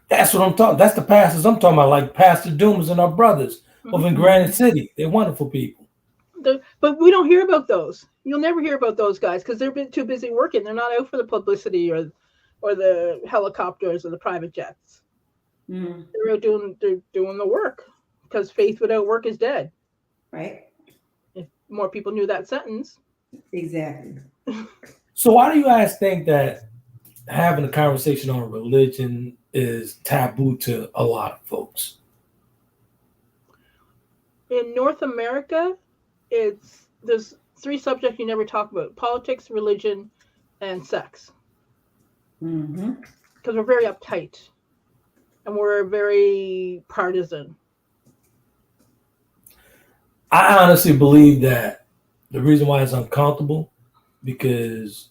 That's what I'm talking. That's the pastors I'm talking about, like Pastor Doomas and our brothers over in Granite City. They're wonderful people. But we don't hear about those. You'll never hear about those guys because they're too busy working. They're not out for the publicity or the helicopters or the private jets. They're out doing the work because faith without work is dead. Right. If more people knew that sentence. Exactly. So why do you guys think that having a conversation on religion is taboo to a lot of folks? In North America, there's 3 subjects you never talk about: politics, religion, and sex. Because we're very uptight. and we're very partisan. I honestly believe that the reason why it's uncomfortable because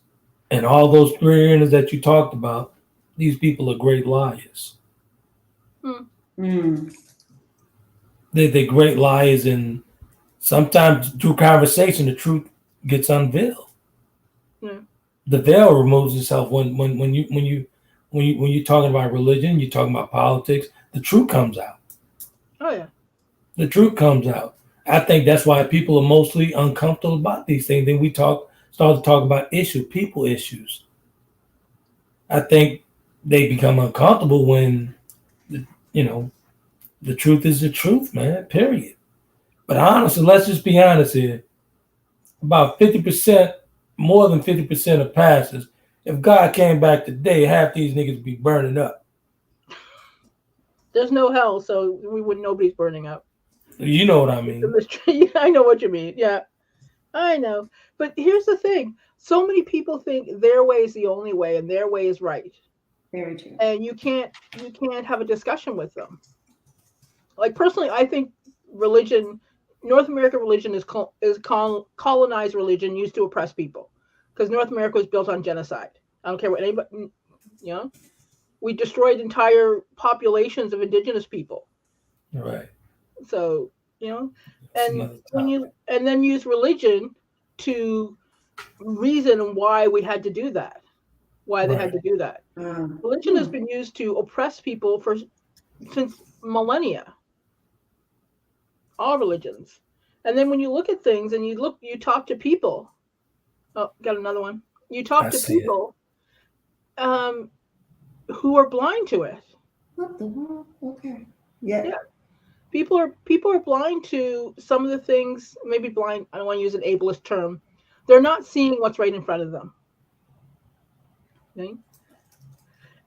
in all those 3 areas that you talked about, these people are great liars. Mm. They're great liars, and sometimes through conversation, the truth gets unveiled. The veil removes itself when you're talking about religion, you're talking about politics. The truth comes out. Oh yeah, the truth comes out. I think that's why people are mostly uncomfortable about these things. Then we start to talk about people issues. I think they become uncomfortable when the truth is the truth, man. Period. But honestly, let's just be honest here. About 50%, more than 50% of pastors, if God came back today, half these niggas would be burning up. There's no hell, so nobody's burning up. You know what I mean? I know what you mean. Yeah, I know. But here's the thing: so many people think their way is the only way, and their way is right. Very true. And you can't have a discussion with them. Like personally, I think religion, North American religion is colonized religion used to oppress people, because North America was built on genocide. I don't care what anybody, we destroyed entire populations of indigenous people. Right. So and then use religion to reason why we had to do that. Why they had to do that. Religion has been used to oppress people since millennia. All religions. And then when you look at things and you talk to people. Oh, got another one. You talk to people who are blind to it. What the world? Okay. Yeah. People are blind to some of the things, maybe blind, I don't want to use an ableist term. They're not seeing what's right in front of them. Okay?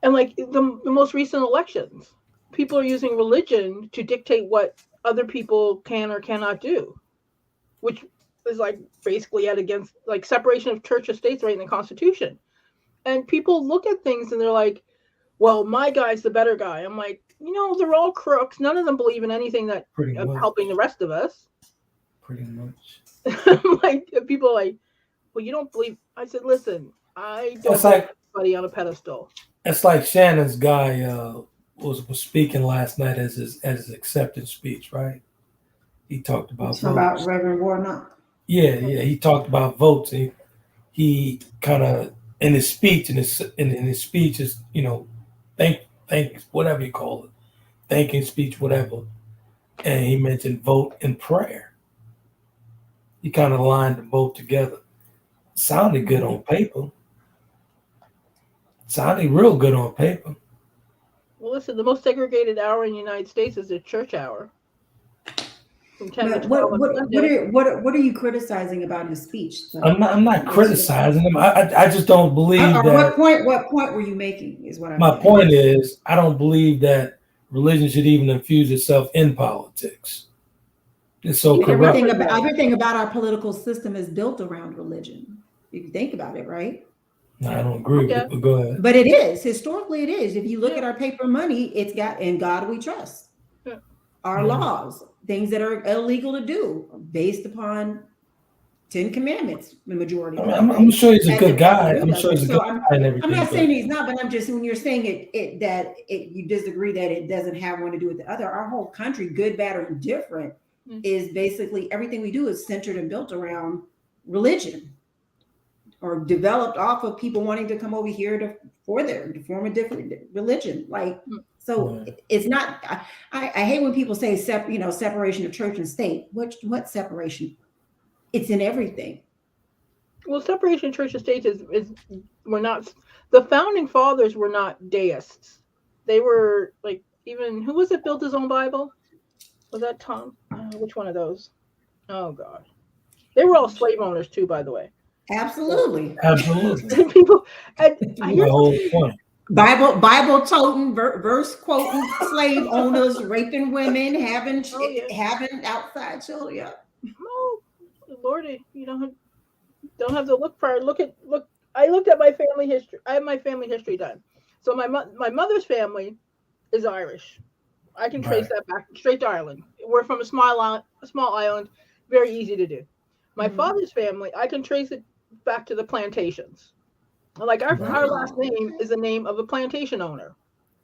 And like the most recent elections, people are using religion to dictate what other people can or cannot do, which is like basically against like separation of church and states right in the Constitution. And people look at things and they're like, well, my guy's the better guy. I'm like, they're all crooks. None of them believe in anything that helping the rest of us. Pretty much. Like people are like, well, you don't believe. I said, listen, I don't put anybody on a pedestal. It's like Shannon's guy was speaking last night as his acceptance speech, right? He talked about votes. About Reverend Warnock. Yeah. He talked about votes. And he kind of in his speech is thank whatever you call it, thanking speech, whatever. And he mentioned vote and prayer. He kind of lined them both together. Sounded good on paper. Sounded real good on paper. Well, listen, the most segregated hour in the United States is the church hour. From 10 to 12 what are you criticizing about his speech? I'm not criticizing him. I just don't believe that. What point were you making? Is what my point is. I don't believe that religion should even infuse itself in politics. It's so corrupt. Everything about our political system is built around religion. If you think about it, right? No, I don't agree with it, but go ahead. But it is. Historically, it is. If you look at our paper money, it's got "In God We Trust." Our laws, things that are illegal to do, based upon 10 Commandments, the majority. I'm sure he's a good guy. I'm sure he's a good guy and everything. I'm not saying he's not, but I'm just, when you're saying you disagree that it doesn't have one to do with the other. Our whole country, good, bad, or indifferent, is basically everything we do is centered and built around religion, or developed off of people wanting to come over here to form a different religion. So it's not. I hate when people say separation of church and state. What separation? It's in everything. Well, separation of church and state is we're not. The founding fathers were not deists. They were like, even who was it built his own Bible? Was that Tom? Which one of those? Oh God, they were all slave owners too, by the way. Absolutely. People. My whole point. Bible toting, verse quoting, slave owners raping women, having outside children. Yeah. Oh, Lordy, you don't have to look far. Look. I looked at my family history. I have my family history done. So my mother's family is Irish. I can trace that back straight to Ireland. We're from a small island, very easy to do. My father's family, I can trace it back to the plantations. Like our last name is the name of a plantation owner.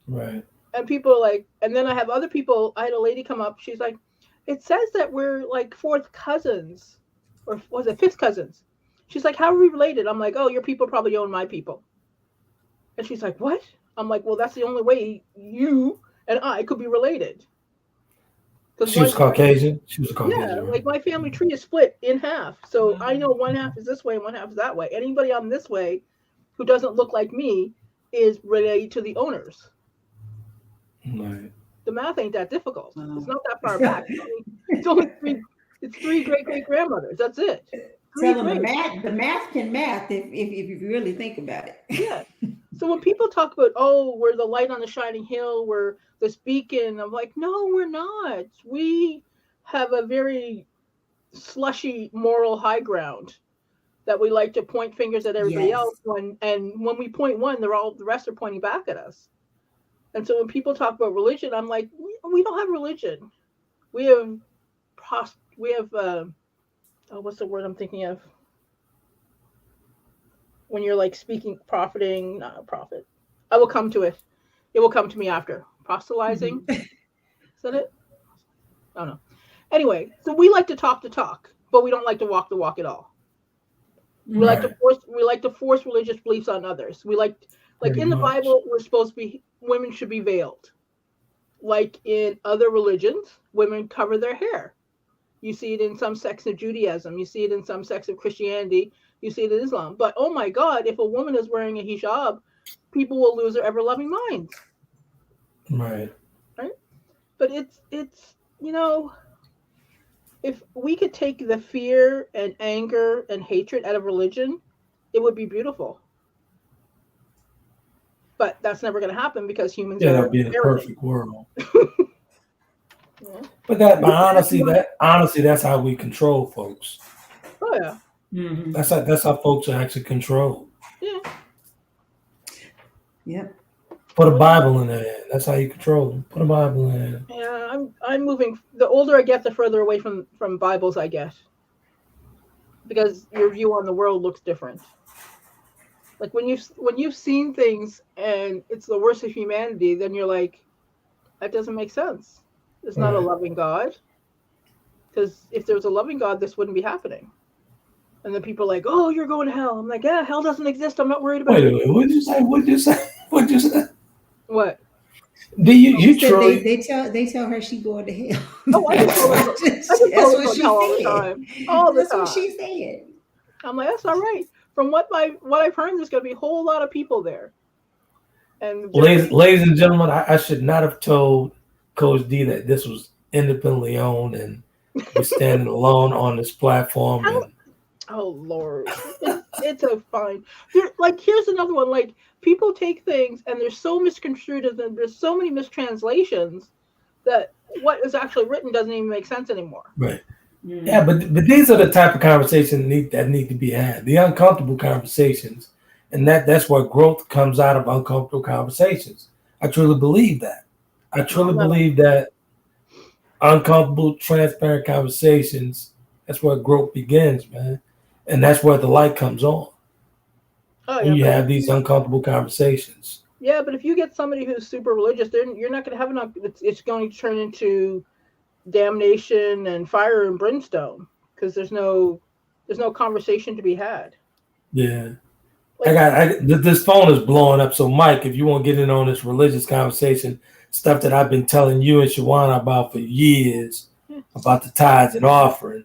Right. And people are like, and then I have other people. I had a lady come up. She's like, it says that we're like fourth cousins, or was it fifth cousins? She's like, how are we related? I'm like, oh, your people probably own my people. And she's like, what? I'm like, well, that's the only way you and I could be related. She was Caucasian. She was a Caucasian. Yeah, like my family tree is split in half. So I know one half is this way and one half is that way. Anybody on this way who doesn't look like me is related to the owners. Right. The math ain't that difficult. It's not that far back. It's only three great grandmothers. That's it. Tell them the math can math if you really think about it. Yeah. So when people talk about, oh, we're the light on the shining hill, we're this beacon, I'm like, no, we're not. We have a very slushy moral high ground that we like to point fingers at everybody else. And when we point one, the rest are pointing back at us. And so when people talk about religion, I'm like, we don't have religion. We have what's the word I'm thinking of? When you're like speaking, profiting, not a profit. I will come to it. It will come to me after. Proselytizing. Is that it? I don't know. Anyway, so we like to talk, but we don't like to walk the walk at all. We like to force religious beliefs on others. We like in the Bible, we're supposed to be, women should be veiled. Like in other religions, women cover their hair. You see it in some sects of Judaism. You see it in some sects of Christianity. You see it in Islam. But oh my God, if a woman is wearing a hijab, people will lose their ever-loving minds. Right. But it's if we could take the fear and anger and hatred out of religion, it would be beautiful. But that's never going to happen because humans are. Yeah, that'd be the perfect world. But honestly, that's how we control folks. Oh yeah. Mm-hmm. That's how folks are actually controlled. Yeah. Yep. Put a Bible in there. That's how you control them. Put a Bible in there. Yeah, I'm moving. The older I get, the further away from Bibles I get, because your view on the world looks different. Like when you've seen things and it's the worst of humanity, then you're like, that doesn't make sense. It's not a loving God. Because if there was a loving God, this wouldn't be happening. And then people are like, oh, you're going to hell. I'm like, yeah, hell doesn't exist. I'm not worried about it. Wait, what did you say? What? Do you Troy? They tell her she going to hell. Oh, I just told her all the time. All the time. That's what she said. I'm like, that's all right. From what I've heard, there's going to be a whole lot of people there. And ladies and gentlemen, I should not have told Coach D that this was independently owned and we're standing alone on this platform. Oh Lord, it's a fine. Here's another one. Like people take things and they're so misconstrued and there's so many mistranslations that what is actually written doesn't even make sense anymore. Right. Yeah, but these are the type of conversations that need to be had. The uncomfortable conversations, and that's where growth comes out of uncomfortable conversations. I truly believe that. I truly believe that uncomfortable, transparent conversations. That's where growth begins, man. And that's where the light comes on. Oh, when you have these uncomfortable conversations. Yeah, but if you get somebody who's super religious, you're not going to have it's going to turn into damnation and fire and brimstone because there's no conversation to be had. Yeah. This phone is blowing up. So Mike, if you want to get in on this religious conversation, stuff that I've been telling you and Shawana about for years, about the tithes and offering.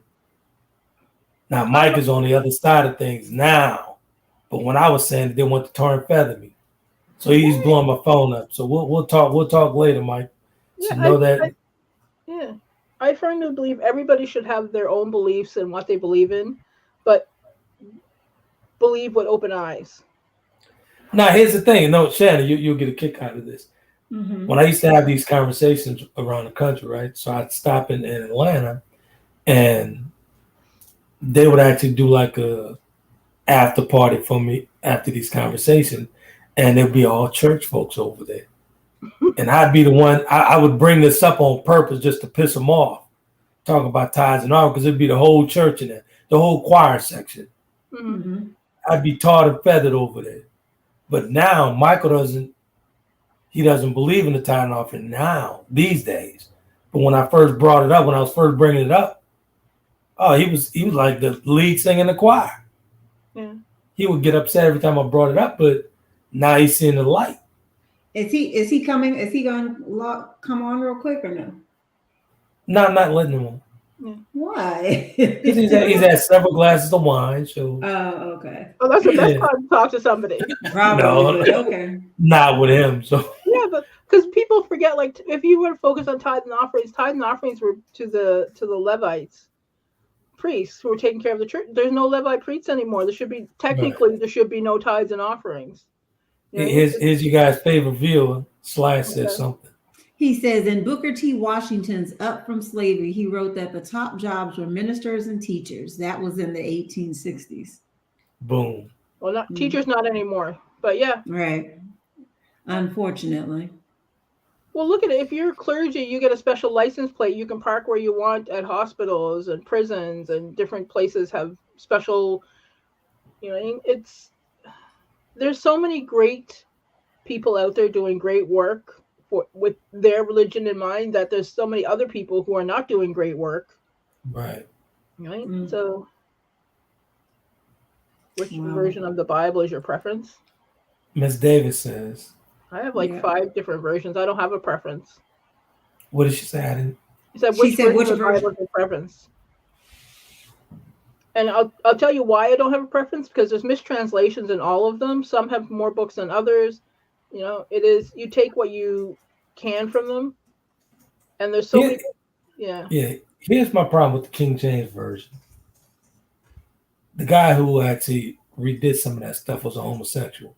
Now, Mike is on the other side of things now, but when I was saying it, they want to tar and feather me, so he's blowing my phone up. So we'll talk later, Mike. So I firmly believe everybody should have their own beliefs and what they believe in, but believe with open eyes. Now, here's the thing. No, Shannon, you'll get a kick out of this. Mm-hmm. When I used to have these conversations around the country, right? So I'd stop in Atlanta, and they would actually do like a after party for me after these conversations, and there'd be all church folks over there. And I'd be the one, I would bring this up on purpose just to piss them off. Talk about tithes and all, because it'd be the whole church in there, the whole choir section. Mm-hmm. I'd be tarred and feathered over there. But now Michael doesn't believe in the tithe and offering now, these days. But when I first brought it up, when I was first bringing it up, oh, he was like the lead singer in the choir. Yeah. He would get upset every time I brought it up, but now he's seeing the light. Is he coming? Is he going to come on real quick or no? No, I'm not letting him on. Yeah. Why? Because he's had several glasses of wine. So. Oh, okay. Oh, that's the best time to talk to somebody. Probably. No, okay. Not with him. So. Yeah, but because people forget, like, if you were to focus on tithes and offerings were to the Levites, priests who were taking care of the church. There's no Levite priests anymore. There should be there should be no tithes and offerings. You know? Here's you guys' favorite viewer. Slash says something. He says in Booker T. Washington's Up from Slavery, he wrote that the top jobs were ministers and teachers. That was in the 1860s. Boom. Well, not teachers, not anymore. But yeah. Right. Unfortunately. Well, look at it. If you're clergy, you get a special license plate. You can park where you want at hospitals and prisons, and different places have special, there's so many great people out there doing great work with their religion in mind, that there's so many other people who are not doing great work. Right. Right. Mm-hmm. So which version of the Bible is your preference? Miss Davis says. I have 5 different versions. I don't have a preference. What did she say? I didn't. She said, which version of the Bible is your preference? And I'll tell you why I don't have a preference, because there's mistranslations in all of them. Some have more books than others. It is, you take what you can from them. And there's so many. Yeah. Yeah. Here's my problem with the King James Version. The guy who actually redid some of that stuff was a homosexual.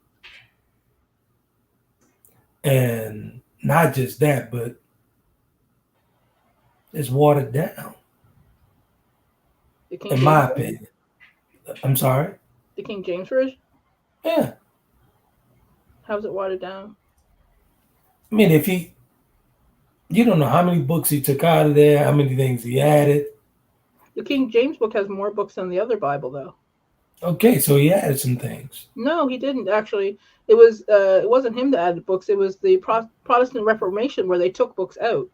And not just that, but it's watered down. In my opinion. I'm sorry? The King James Version? Yeah. How's it watered down? I mean, you don't know how many books he took out of there, how many things he added. The King James book has more books than the other Bible, though. Okay, so he added some things. No, he didn't actually. It wasn't him that added books. It was the Protestant Reformation where they took books out.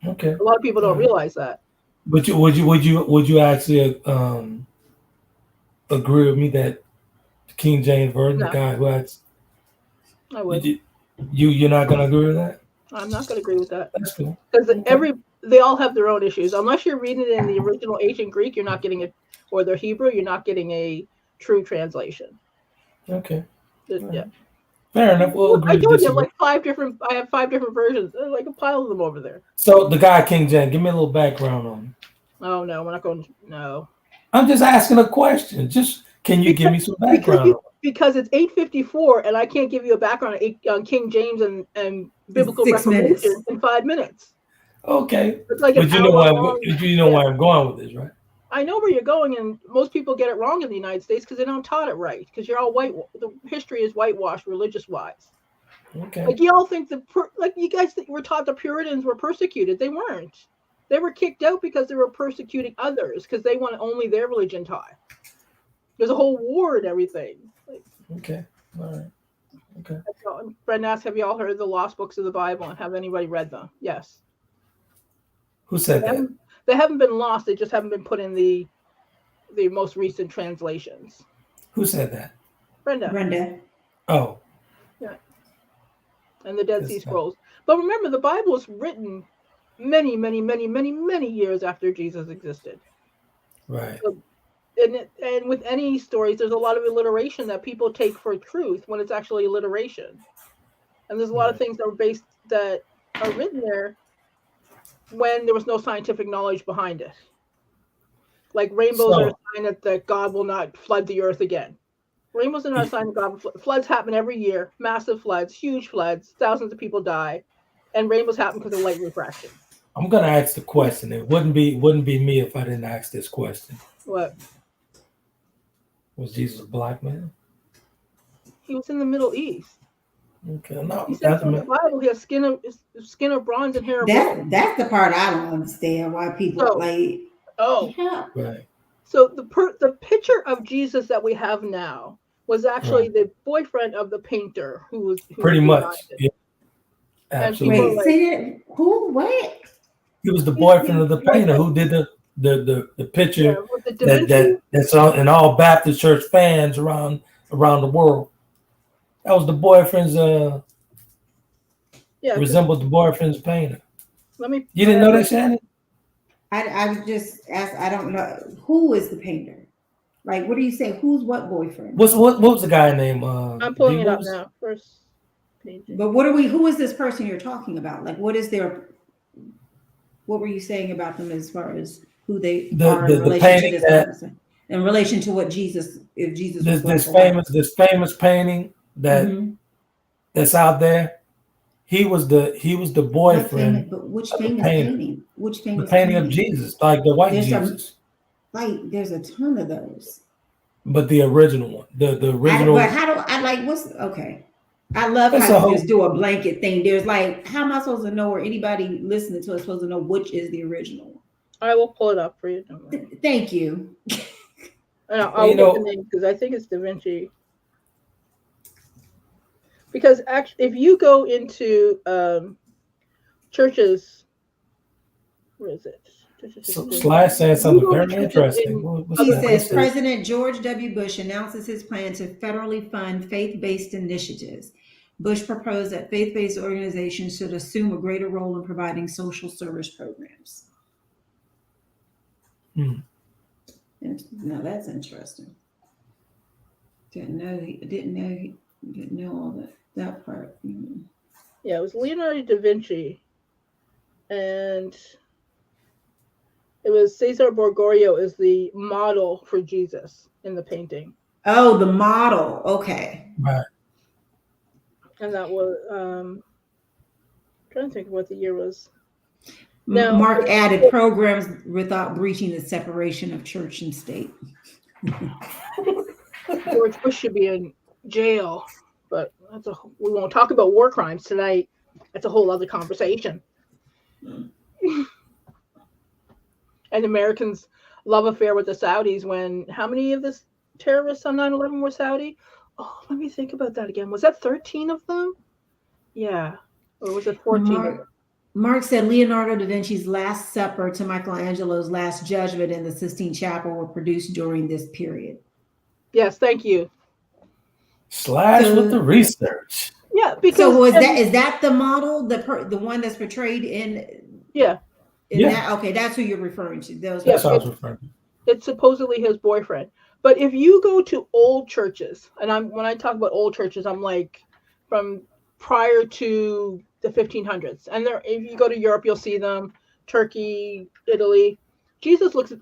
Okay. A lot of people don't realize that. But would you actually agree with me that the King James Version, the guy who had? I would. You're not gonna agree with that? I'm not gonna agree with that. That's cool. Because they all have their own issues. Unless you're reading it in the original ancient Greek, you're not getting it, or the Hebrew, you're not getting a true translation. Okay. Yeah. Fair enough. We'll agree. I told you I have 5 different versions. There's like a pile of them over there. So the guy King James, give me a little background on him. Oh no, we're not going. No. I'm just asking a question. Can you give me some background? Because it's 8:54, and I can't give you a background on King James and biblical Reformation in 5 minutes. Okay. It's like but you know why I'm going with this, right? I know where you're going, and most people get it wrong in the United States because they don't taught it right. Because you're all white. The history is whitewashed, religious-wise. Okay. Like you all think you guys were taught the Puritans were persecuted. They weren't. They were kicked out because they were persecuting others because they wanted only their religion taught. There's a whole war and everything. Okay. All right. Okay. Brendan asked, have you all heard the lost books of the Bible, and have anybody read them? Yes. Who said that? They haven't been lost. They just haven't been put in the most recent translations. Who said that? Brenda. Oh. Yeah. And the Dead Sea Scrolls. But remember, the Bible was written many, many, many, many, many years after Jesus existed. Right. So, and with any stories, there's a lot of alliteration that people take for truth when it's actually alliteration. And there's a lot of things that are written there when there was no scientific knowledge behind it. Like rainbows are a sign that God will not flood the earth again. Rainbows are not a sign that God will flood. Floods happen every year, massive floods, huge floods, thousands of people die, and rainbows happen because of light refraction. I'm gonna ask the question. It wouldn't be me if I didn't ask this question. What? Was Jesus a black man? He was in the Middle East. Okay, no, He says in the Bible he has skin of bronze and hair of gold. That's the part I don't understand. Why people yeah. Right. So the picture of Jesus that we have now was actually the boyfriend of the painter who pretty was much. Yeah. Absolutely. Wait, say that. Who? What? He was the boyfriend of the painter who did the picture that's on in all Baptist church fans around the world. That was the boyfriend's resembled the boyfriend's painter. You didn't know that, Shannon? I was just asked. I don't know who is the painter. Like, what do you say? Who's what boyfriend? What was the guy name? I'm pulling it up now. First page. But what are we? Who is this person you're talking about? Like, what is their? What were you saying about them as far as who they are in relation to this person? In relation to what Jesus, if Jesus was this famous painting that's out there. He was the boyfriend. But which famous painting? Which famous the painting of Jesus, like the white Jesus. There's a ton of those. But the original one, the original. But how do I like? What's okay? I love how you just do a blanket thing. There's like, how am I supposed to know, or anybody listening to us supposed to know which is the original one? I will pull it up for you. Thank you. I'll get the name because I think it's Da Vinci. Because actually, if you go into churches, where is it? Slash saying something very interesting. He says President George W. Bush announces his plan to federally fund faith-based initiatives. Bush proposed that faith-based organizations should assume a greater role in providing social service programs. Now that's interesting. Didn't know all that part. Yeah, it was Leonardo da Vinci, and it was Cesar Borgorio is the model for Jesus in the painting. Oh, the model. Okay. Right. And that was I'm trying to think of what the year was. Now, Mark added programs without breaching the separation of church and state. George Bush should be in jail, but we won't talk about war crimes tonight. That's a whole other conversation. And Americans' love affair with the Saudis when how many of the terrorists on 9/11 were Saudi? Oh, let me think about that again. Was that 13 of them? Yeah. Or was it 14? Mark said Leonardo da Vinci's Last Supper to Michelangelo's Last Judgment in the Sistine Chapel were produced during this period. Yes, thank you. Slash with the research. Yeah, because so is that the model, the one that's portrayed in? Yeah. Okay, that's who you're referring to. That's what I was referring to. It's supposedly his boyfriend. But if you go to old churches, and when I talk about old churches, I'm like from prior to the 1500s. And if you go to Europe, you'll see them. Turkey, Italy. Jesus looks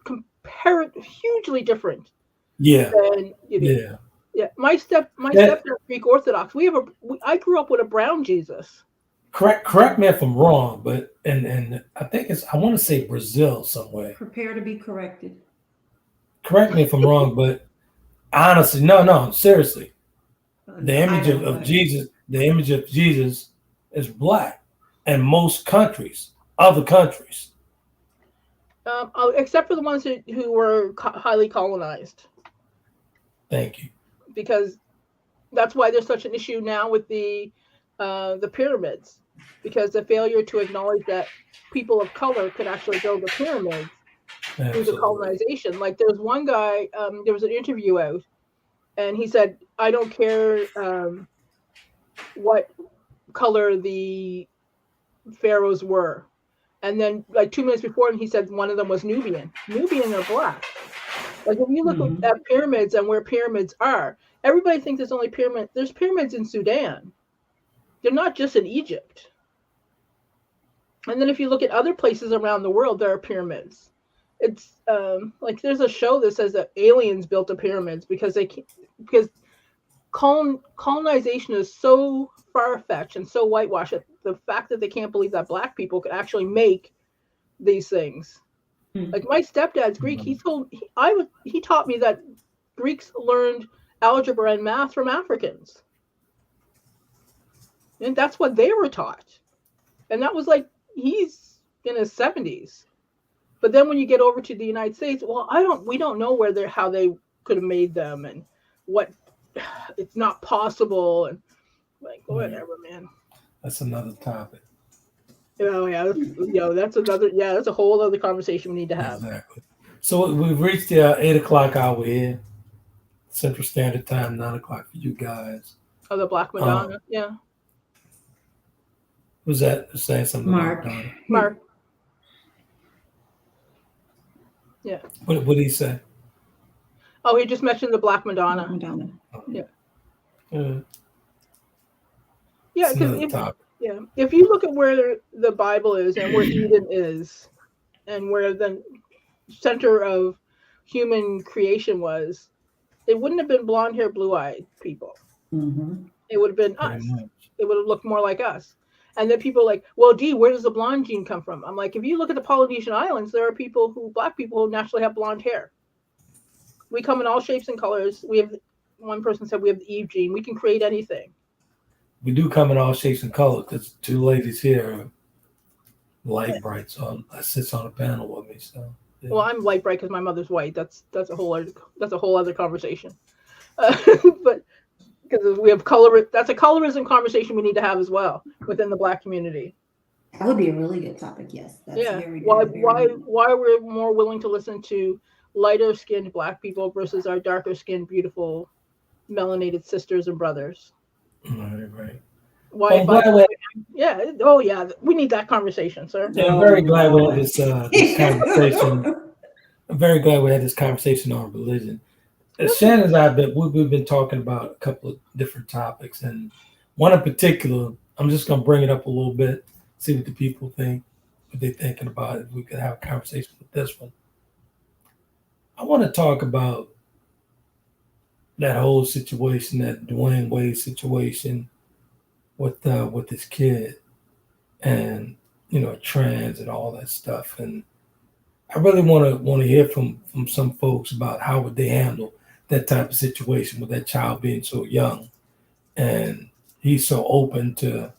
hugely different. Yeah. Yeah. My stepdad's Greek Orthodox. I grew up with a brown Jesus. Correct me if I'm wrong, but and I think I want to say Brazil somewhere. Prepare to be corrected. Correct me if I'm wrong, but honestly, no, seriously. The image of Jesus is black in most other countries. Except for the ones who were highly colonized. Thank you. Because that's why there's such an issue now with the pyramids, because the failure to acknowledge that people of color could actually build the pyramids through the colonization. Like there's one guy, there was an interview out, and he said, I don't care what color the pharaohs were. And then like 2 minutes before, he said one of them was Nubian. Nubian are black. Like if you look at pyramids and where pyramids are, everybody thinks there's only pyramids. There's pyramids in Sudan. They're not just in Egypt. And then if you look at other places around the world, there are pyramids. It's like there's a show that says that aliens built the pyramids because colonization is so far-fetched and so whitewashed. The fact that they can't believe that black people could actually make these things. Like my stepdad's Greek. He taught me that Greeks learned algebra and math from Africans. And that's what they were taught. And that was like, he's in his 70s. But then when you get over to the United States, well, we don't know how they could have made them and what, it's not possible. And like, whatever, man. That's another topic. Oh yeah, that's a whole other conversation we need to have. Exactly. So we've reached the 8:00 hour here, Central Standard Time, 9:00 for you guys. Oh, the Black Madonna, yeah. Who's that saying something? Mark. Mark. Yeah. What did he say? Oh, he just mentioned the Black Madonna. Yeah. Yeah, because if you look at where the Bible is and where Eden is, and where the center of human creation was, it wouldn't have been blonde hair, blue-eyed people. Mm-hmm. It would have been us. It would have looked more like us. And then people are like, well, Dee, where does the blonde gene come from? I'm like, if you look at the Polynesian Islands, there are black people who naturally have blonde hair. We come in all shapes and colors. One person said we have the Eve gene. We can create anything. We do come in all shapes and colors because two ladies here are light bright, so I sits on a panel with me. So yeah. Well, I'm light bright because my mother's white. That's a whole other conversation. But because we have that's a colorism conversation we need to have as well within the Black community. That would be a really good topic. Yes. That's very good. Why we're more willing to listen to lighter skinned Black people versus our darker skinned, beautiful, melanated sisters and brothers. Right. Why? We need that conversation, sir. Yeah, I'm very glad we had this conversation. I'm very glad we had this conversation on religion. Shann and I, we've been talking about a couple of different topics, and one in particular, I'm just going to bring it up a little bit, see what the people think, what they're thinking about it. We could have a conversation with this one. I want to talk about that whole situation, that Dwayne Wade situation with his kid, and trans and all that stuff. And I really want to hear from some folks about how would they handle that type of situation with that child being so young, and he's so open to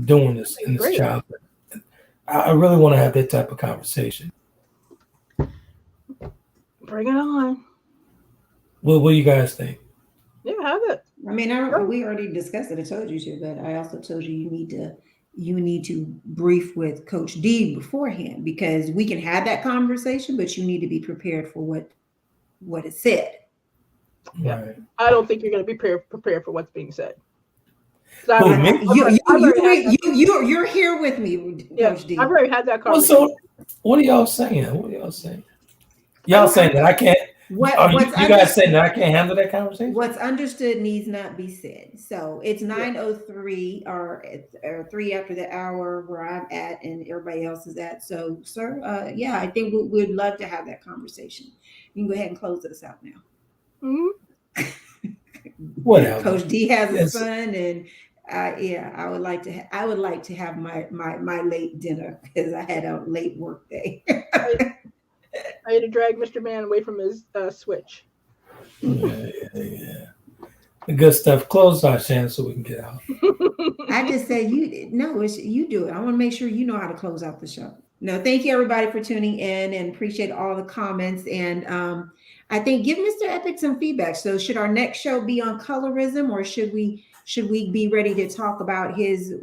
doing this in this child. I really want to have that type of conversation. Bring it on. What do you guys think? Yeah, have it. I mean, we already discussed it. I told you to, but I also told you you need to brief with Coach Dee beforehand, because we can have that conversation, but you need to be prepared for what is said. Yeah, right. I don't think you're going to be prepared for what's being said. You're here with me, Coach Dee. I've already had that conversation. Well, so what are y'all saying? Y'all saying that I can't? You guys saying that I can't handle that conversation? What's understood needs not be said. So it's 9:03 or 3 after the hour where I'm at and everybody else is at. So, sir, I think we'd love to have that conversation. You can go ahead and close us out now. Mm-hmm. Whatever. Coach Dee has a son, and I would like to have my late dinner because I had a late work day. I had to drag Mr. Man away from his switch. Yeah. The good stuff. Close our Shann so we can get out. I just say you do it. I want to make sure you know how to close out the show. No, thank you everybody for tuning in and appreciate all the comments. And I think give Mr. Epic some feedback. So should our next show be on colorism, or should we be ready to talk about his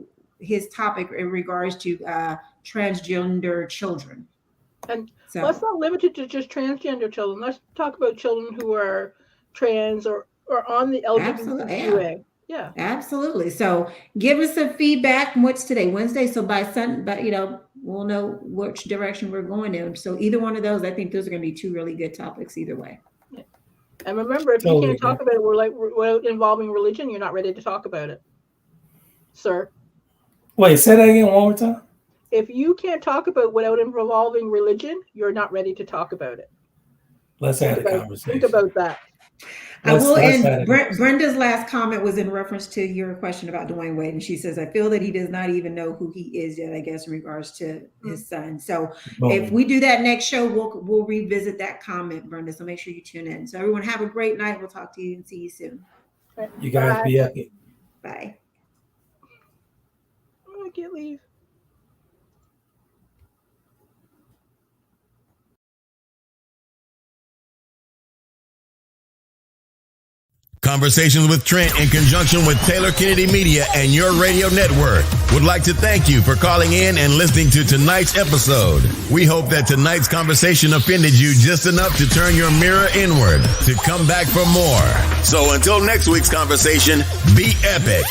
topic in regards to transgender children? And let's not limit it to just transgender children. Let's talk about children who are trans or on the LGBTQA. Yeah, absolutely. So give us some feedback. What's today? Wednesday. So by we'll know which direction we're going in. So either one of those, I think those are going to be two really good topics either way. Yeah. And remember, if you can't talk about it, we're involving religion, you're not ready to talk about it, sir. Wait, say that again one more time. If you can't talk about without involving religion, you're not ready to talk about it. Let's have a conversation. Think about that. Brenda's last comment was in reference to your question about Dwayne Wade, and she says, "I feel that he does not even know who he is yet." I guess in regards to his son. So if we do that next show, we'll revisit that comment, Brenda. So make sure you tune in. So everyone have a great night. We'll talk to you and see you soon. You guys be happy. Bye. can't leave. Conversations with Trent in conjunction with Taylor Kennedy Media and your radio network would like to thank you for calling in and listening to tonight's episode. We hope that tonight's conversation offended you just enough to turn your mirror inward to come back for more. So until next week's conversation, be epic.